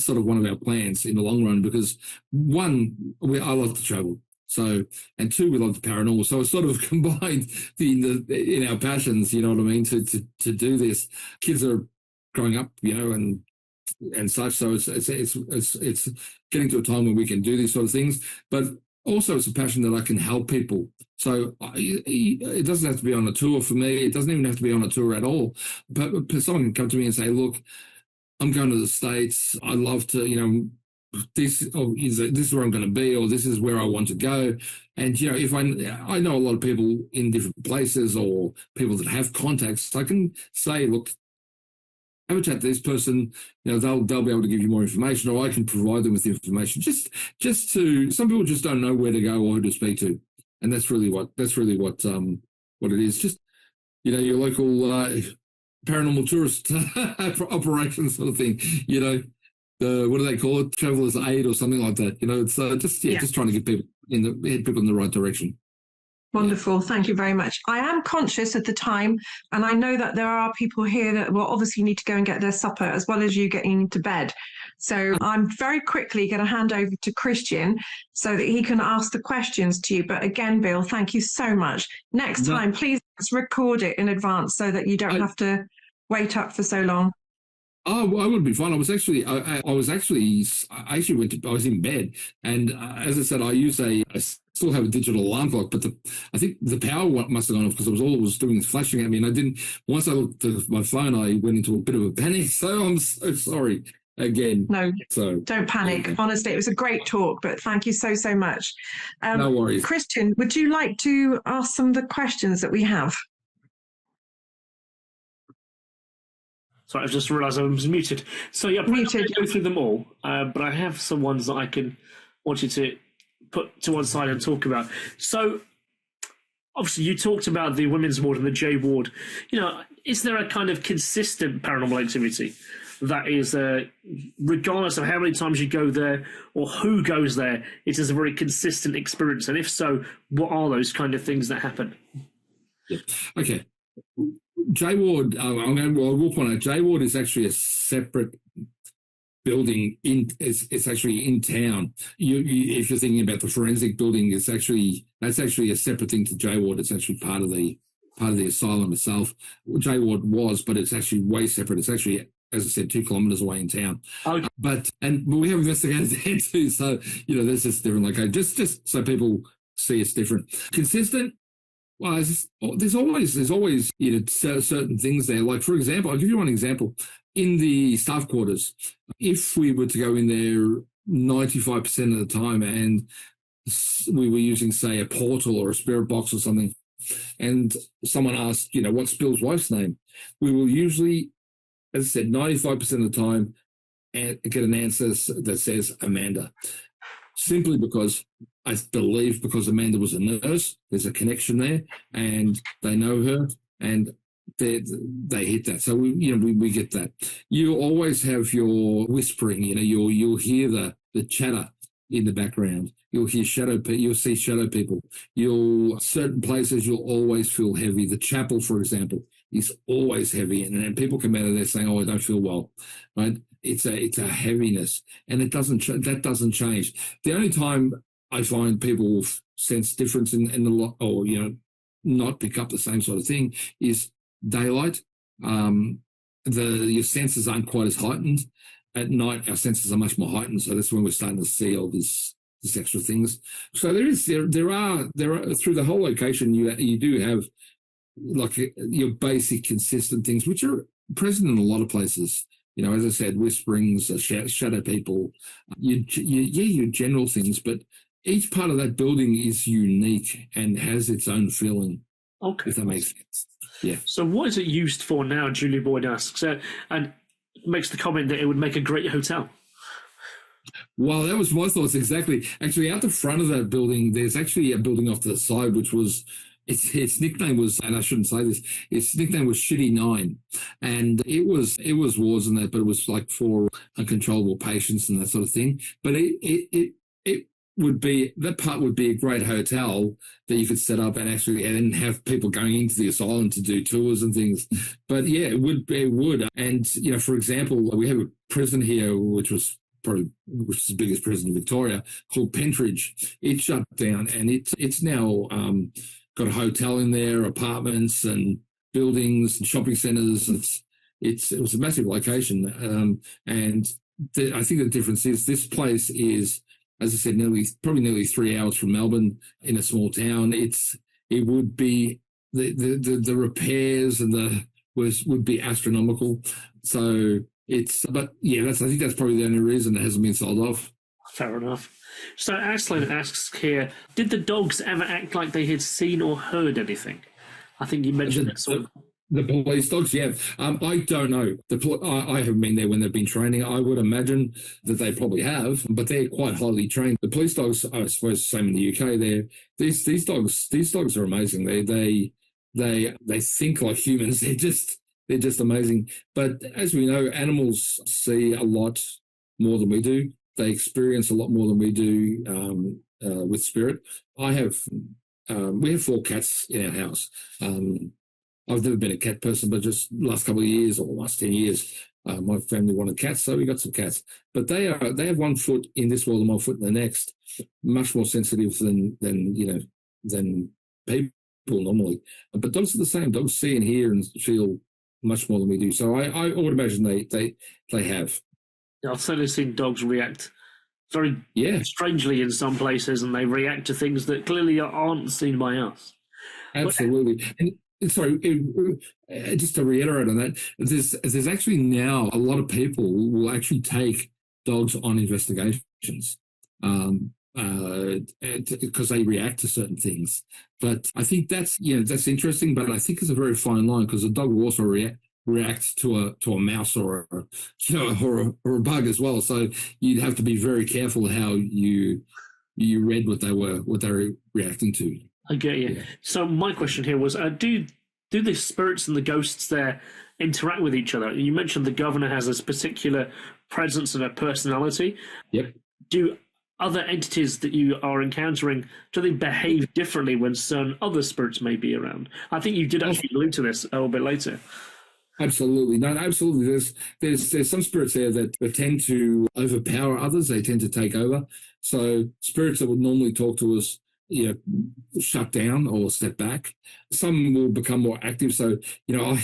sort of one of our plans in the long run, because one, I love to travel. So, and two, we love the paranormal. So it's sort of combined in our passions, you know what I mean, to do this. Kids are growing up, and such. So it's getting to a time where we can do these sort of things, but also it's a passion that I can help people. So it doesn't have to be on a tour for me. It doesn't even have to be on a tour at all. But someone can come to me and say, look, I'm going to the States. I love to, this is where I'm going to be, or this is where I want to go. And, if I know a lot of people in different places or people that have contacts, I can say, look, have a chat to this person, they'll be able to give you more information, or I can provide them with information. Just to, some people just don't know where to go or who to speak to. And that's really what it is. Just, your local paranormal tourist operation sort of thing, what do they call it? Traveler's aid or something like that. It's just trying to get people head people in the right direction. Wonderful. Thank you very much. I am conscious of the time, and I know that there are people here that will obviously need to go and get their supper as well as you getting to bed. So I'm very quickly going to hand over to Christian so that he can ask the questions to you. But again, Bill, thank you so much. Next time, please record it in advance so that you don't have to wait up for so long. Oh, I would be fine. I was actually I was in bed, and as I said, I still have a digital alarm clock, but I think the power must have gone off because all it was doing is flashing at me, and I didn't. Once I looked at my phone, I went into a bit of a panic. So I'm so sorry again. No, don't panic. Yeah. Honestly, it was a great talk, but thank you so much. No worries. Christian, would you like to ask some of the questions that we have? Sorry, I just realised I was muted. So yeah, I'm going to go through them all, but I have some ones that I want you to put to one side and talk about. So obviously you talked about the women's ward and the J ward. Is there a kind of consistent paranormal activity that is, regardless of how many times you go there or who goes there, it is a very consistent experience? And if so, what are those kind of things that happen? Yeah. Okay. J Ward, I will point out, J Ward is actually a separate building. It's actually in town. If you're thinking about the forensic building, that's actually a separate thing to J Ward. It's actually part of the asylum itself. J Ward was, but it's actually way separate. It's actually, as I said, 2 kilometres away in town. Okay. But we have investigated there too. So there's just different location. Just so people see it's different. Consistent. Well, there's always certain things there. Like, for example, I'll give you one example. In the staff quarters, if we were to go in there 95% of the time and we were using, say, a portal or a spirit box or something, and someone asked, what's Bill's wife's name, we will usually, as I said, 95% of the time get an answer that says Amanda. simply because I believe because Amanda was a nurse, there's a connection there, and they know her, and they hit that. So we get that. You always have your whispering. You'll hear the chatter in the background. You'll hear you'll see shadow people. Certain places you'll always feel heavy. The chapel, for example, is always heavy, and people come out of there saying, "Oh, I don't feel well." Right? It's a heaviness, and that doesn't change. The only time I find people sense difference in the lot, or not pick up the same sort of thing, is daylight. Your senses aren't quite as heightened. At night, our senses are much more heightened, so that's when we're starting to see all these extra things. So there are through the whole location, you do have like your basic consistent things, which are present in a lot of places. As I said, whisperings, shadow people, your general things, but each part of that building is unique and has its own feeling. Okay. If that makes sense. Yeah. So what is it used for now, Julie Boyd asks, and makes the comment that it would make a great hotel. Well, that was my thoughts exactly. Actually, out the front of that building, there's actually a building off to the side, which was, its nickname was, and I shouldn't say this, its nickname was Shitty 9. And it was wards and that, but it was like for uncontrollable patients and that sort of thing. But it that part would be a great hotel that you could set up and have people going into the asylum to do tours and things. But yeah, it would. And, for example, we have a prison here, which is the biggest prison in Victoria, called Pentridge. It shut down, and it's now got a hotel in there, apartments and buildings and shopping centres. It was a massive location. And I think the difference is this place is, as I said, probably nearly 3 hours from Melbourne in a small town. It would be the repairs and would be astronomical. So I think that's probably the only reason it hasn't been sold off. Fair enough. So Aslan asks here, did the dogs ever act like they had seen or heard anything? I think you mentioned it. The police dogs, yeah. I don't know. I haven't been there when they've been training. I would imagine that they probably have, but they're quite highly trained. The police dogs, I suppose, same in the UK. These dogs are amazing. They think like humans. They're just amazing. But as we know, animals see a lot more than we do. They experience a lot more than we do with spirit. We have 4 cats in our house. I've never been a cat person, but just last couple of years or last 10 years, my family wanted cats, so we got some cats. But they have 1 foot in this world and 1 foot in the next, much more sensitive than people normally. But dogs are the same. Dogs see and hear and feel much more than we do. So I would imagine they have. Yeah, I've certainly seen dogs react very strangely in some places, and they react to things that clearly aren't seen by us. Absolutely. And sorry, just to reiterate on that, there's actually now a lot of people will actually take dogs on investigations because they react to certain things. But I think that's interesting. But I think it's a very fine line because a dog will also react to a mouse or a bug as well. So you'd have to be very careful how you read what they were reacting to. I get you. Yeah. So my question here was, do the spirits and the ghosts there interact with each other? You mentioned the governor has this particular presence and a personality. Yep. Do other entities that you are encountering, do they behave differently when certain other spirits may be around? I think you did actually allude to this a little bit later. Absolutely. No, absolutely. There's some spirits there that tend to overpower others. They tend to take over. So spirits that would normally talk to us, shut down or step back. Some will become more active. So, the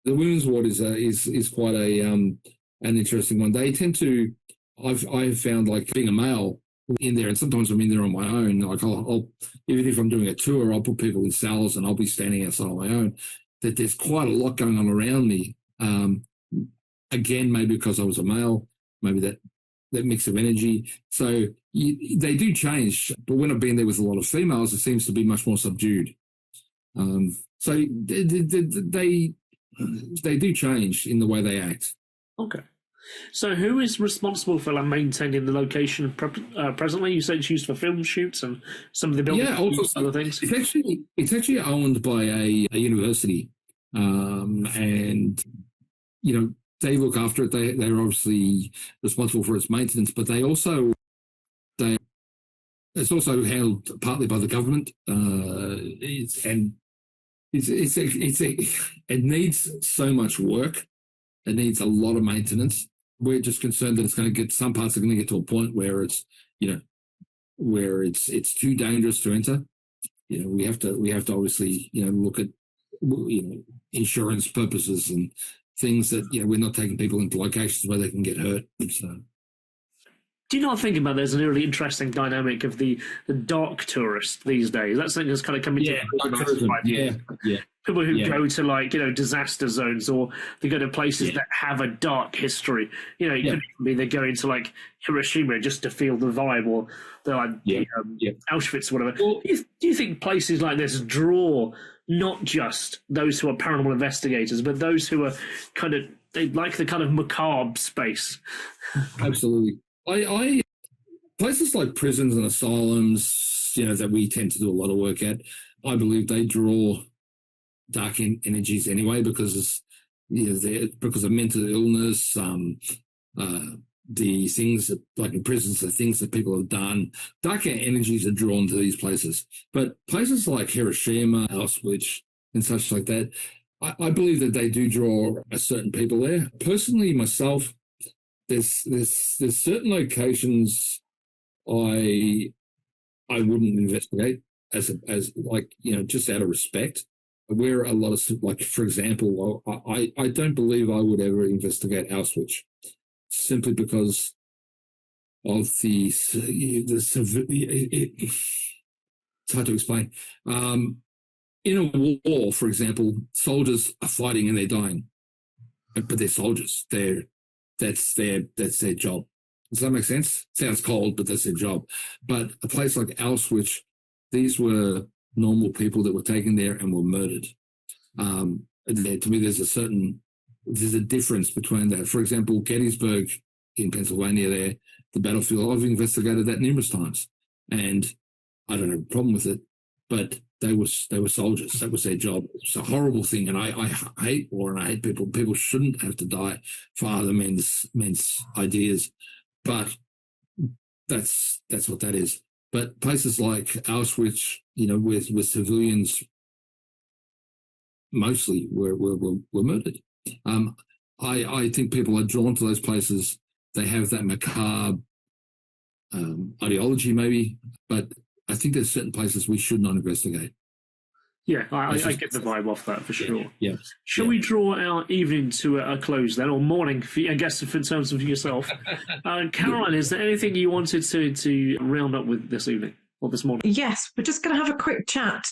women's ward is quite an interesting one. They tend to, I've found, like, being a male in there, and sometimes I'm in there on my own. Like I'll even if I'm doing a tour, I'll put people in cells and I'll be standing outside on my own. That there's quite a lot going on around me. Again, maybe because I was a male, maybe that mix of energy. So they do change, but when I've been there with a lot of females, it seems to be much more subdued. So they do change in the way they act. Okay. So, who is responsible for maintaining the location presently? You said it's used for film shoots and some of the buildings, other things. It's actually owned by a university, and they look after it. They're obviously responsible for its maintenance, but it's also held partly by the government, it needs so much work. It needs a lot of maintenance. We're just concerned that some parts are going to get to a point where it's too dangerous to enter. We have to obviously, look at, insurance purposes and things that, we're not taking people into locations where they can get hurt. So. Do you not think about there's a really interesting dynamic of the dark tourist these days? That's something that's kind of coming to people who go to disaster zones, or they go to places that have a dark history. It could be they're going to Hiroshima just to feel the vibe, or they're Auschwitz or whatever. Well, do you think places like this draw not just those who are paranormal investigators, but those who are they like the kind of macabre space? Absolutely. I places like prisons and asylums, that we tend to do a lot of work at, I believe they draw dark energies anyway, because because of mental illness, the things that, like in prisons, the things that people have done, darker energies are drawn to these places. But places like Hiroshima, Auschwitz, and such like that, I believe that they do draw a certain people there. Personally, myself, there's certain locations I wouldn't investigate as just out of respect. Where a lot of, for example, I don't believe I would ever investigate Auschwitz, simply because of it's hard to explain. In a war, for example, soldiers are fighting and they're dying, but they're soldiers. That's their job. Does that make sense? Sounds cold, but that's their job. But a place like Auschwitz, these were normal people that were taken there and were murdered. To me, there's a difference between that. For example, Gettysburg in Pennsylvania, there, the battlefield, I've investigated that numerous times, and I don't have a problem with it. But they were soldiers. That was their job. It's a horrible thing, and I hate war and I hate people. People shouldn't have to die for other men's ideas, but that's what that is. But places like Auschwitz, where civilians mostly were murdered. I think people are drawn to those places. They have that macabre ideology, maybe, but I think there's certain places we should not investigate. Yeah, I get the vibe off that for sure. Yeah. Shall we draw our evening to a close then, or morning, I guess, in terms of yourself? Caroline, is there anything you wanted to round up with this evening? or this morning? Yes, we're just going to have a quick chat,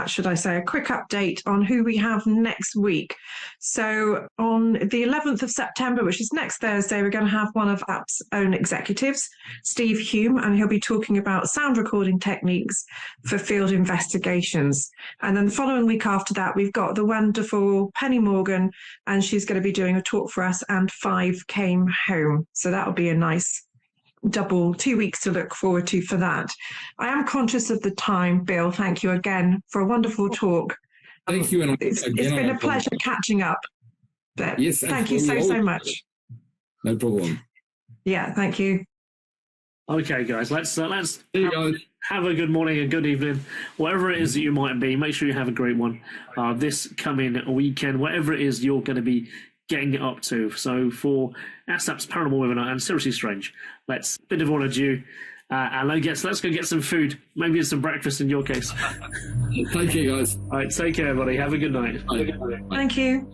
should I say, a quick update on who we have next week. So on the 11th of September, which is next Thursday, we're going to have one of ASSAP's own executives, Steve Hume, and he'll be talking about sound recording techniques for field investigations. And then the following week after that, we've got the wonderful Penny Morgan, and she's going to be doing a talk for us, and 5 came home. So that'll be a nice double 2 weeks to look forward to for that. I am conscious of the time, Bill. Thank you again for a wonderful talk. Thank you. And it's been a pleasure catching up. But yes, thank you so much. No problem. Yeah, thank you. Okay, guys, let's have a good morning and good evening, wherever it is that you might be. Make sure you have a great one this coming weekend, whatever it is you're going to be getting up to. So for ASSAP's Paranormal webinar and Seriously Strange, let's bid everyone adieu. And let's go get some food, maybe some breakfast in your case. Thank you, guys. All right, take care, everybody. Have a good night. Thank you.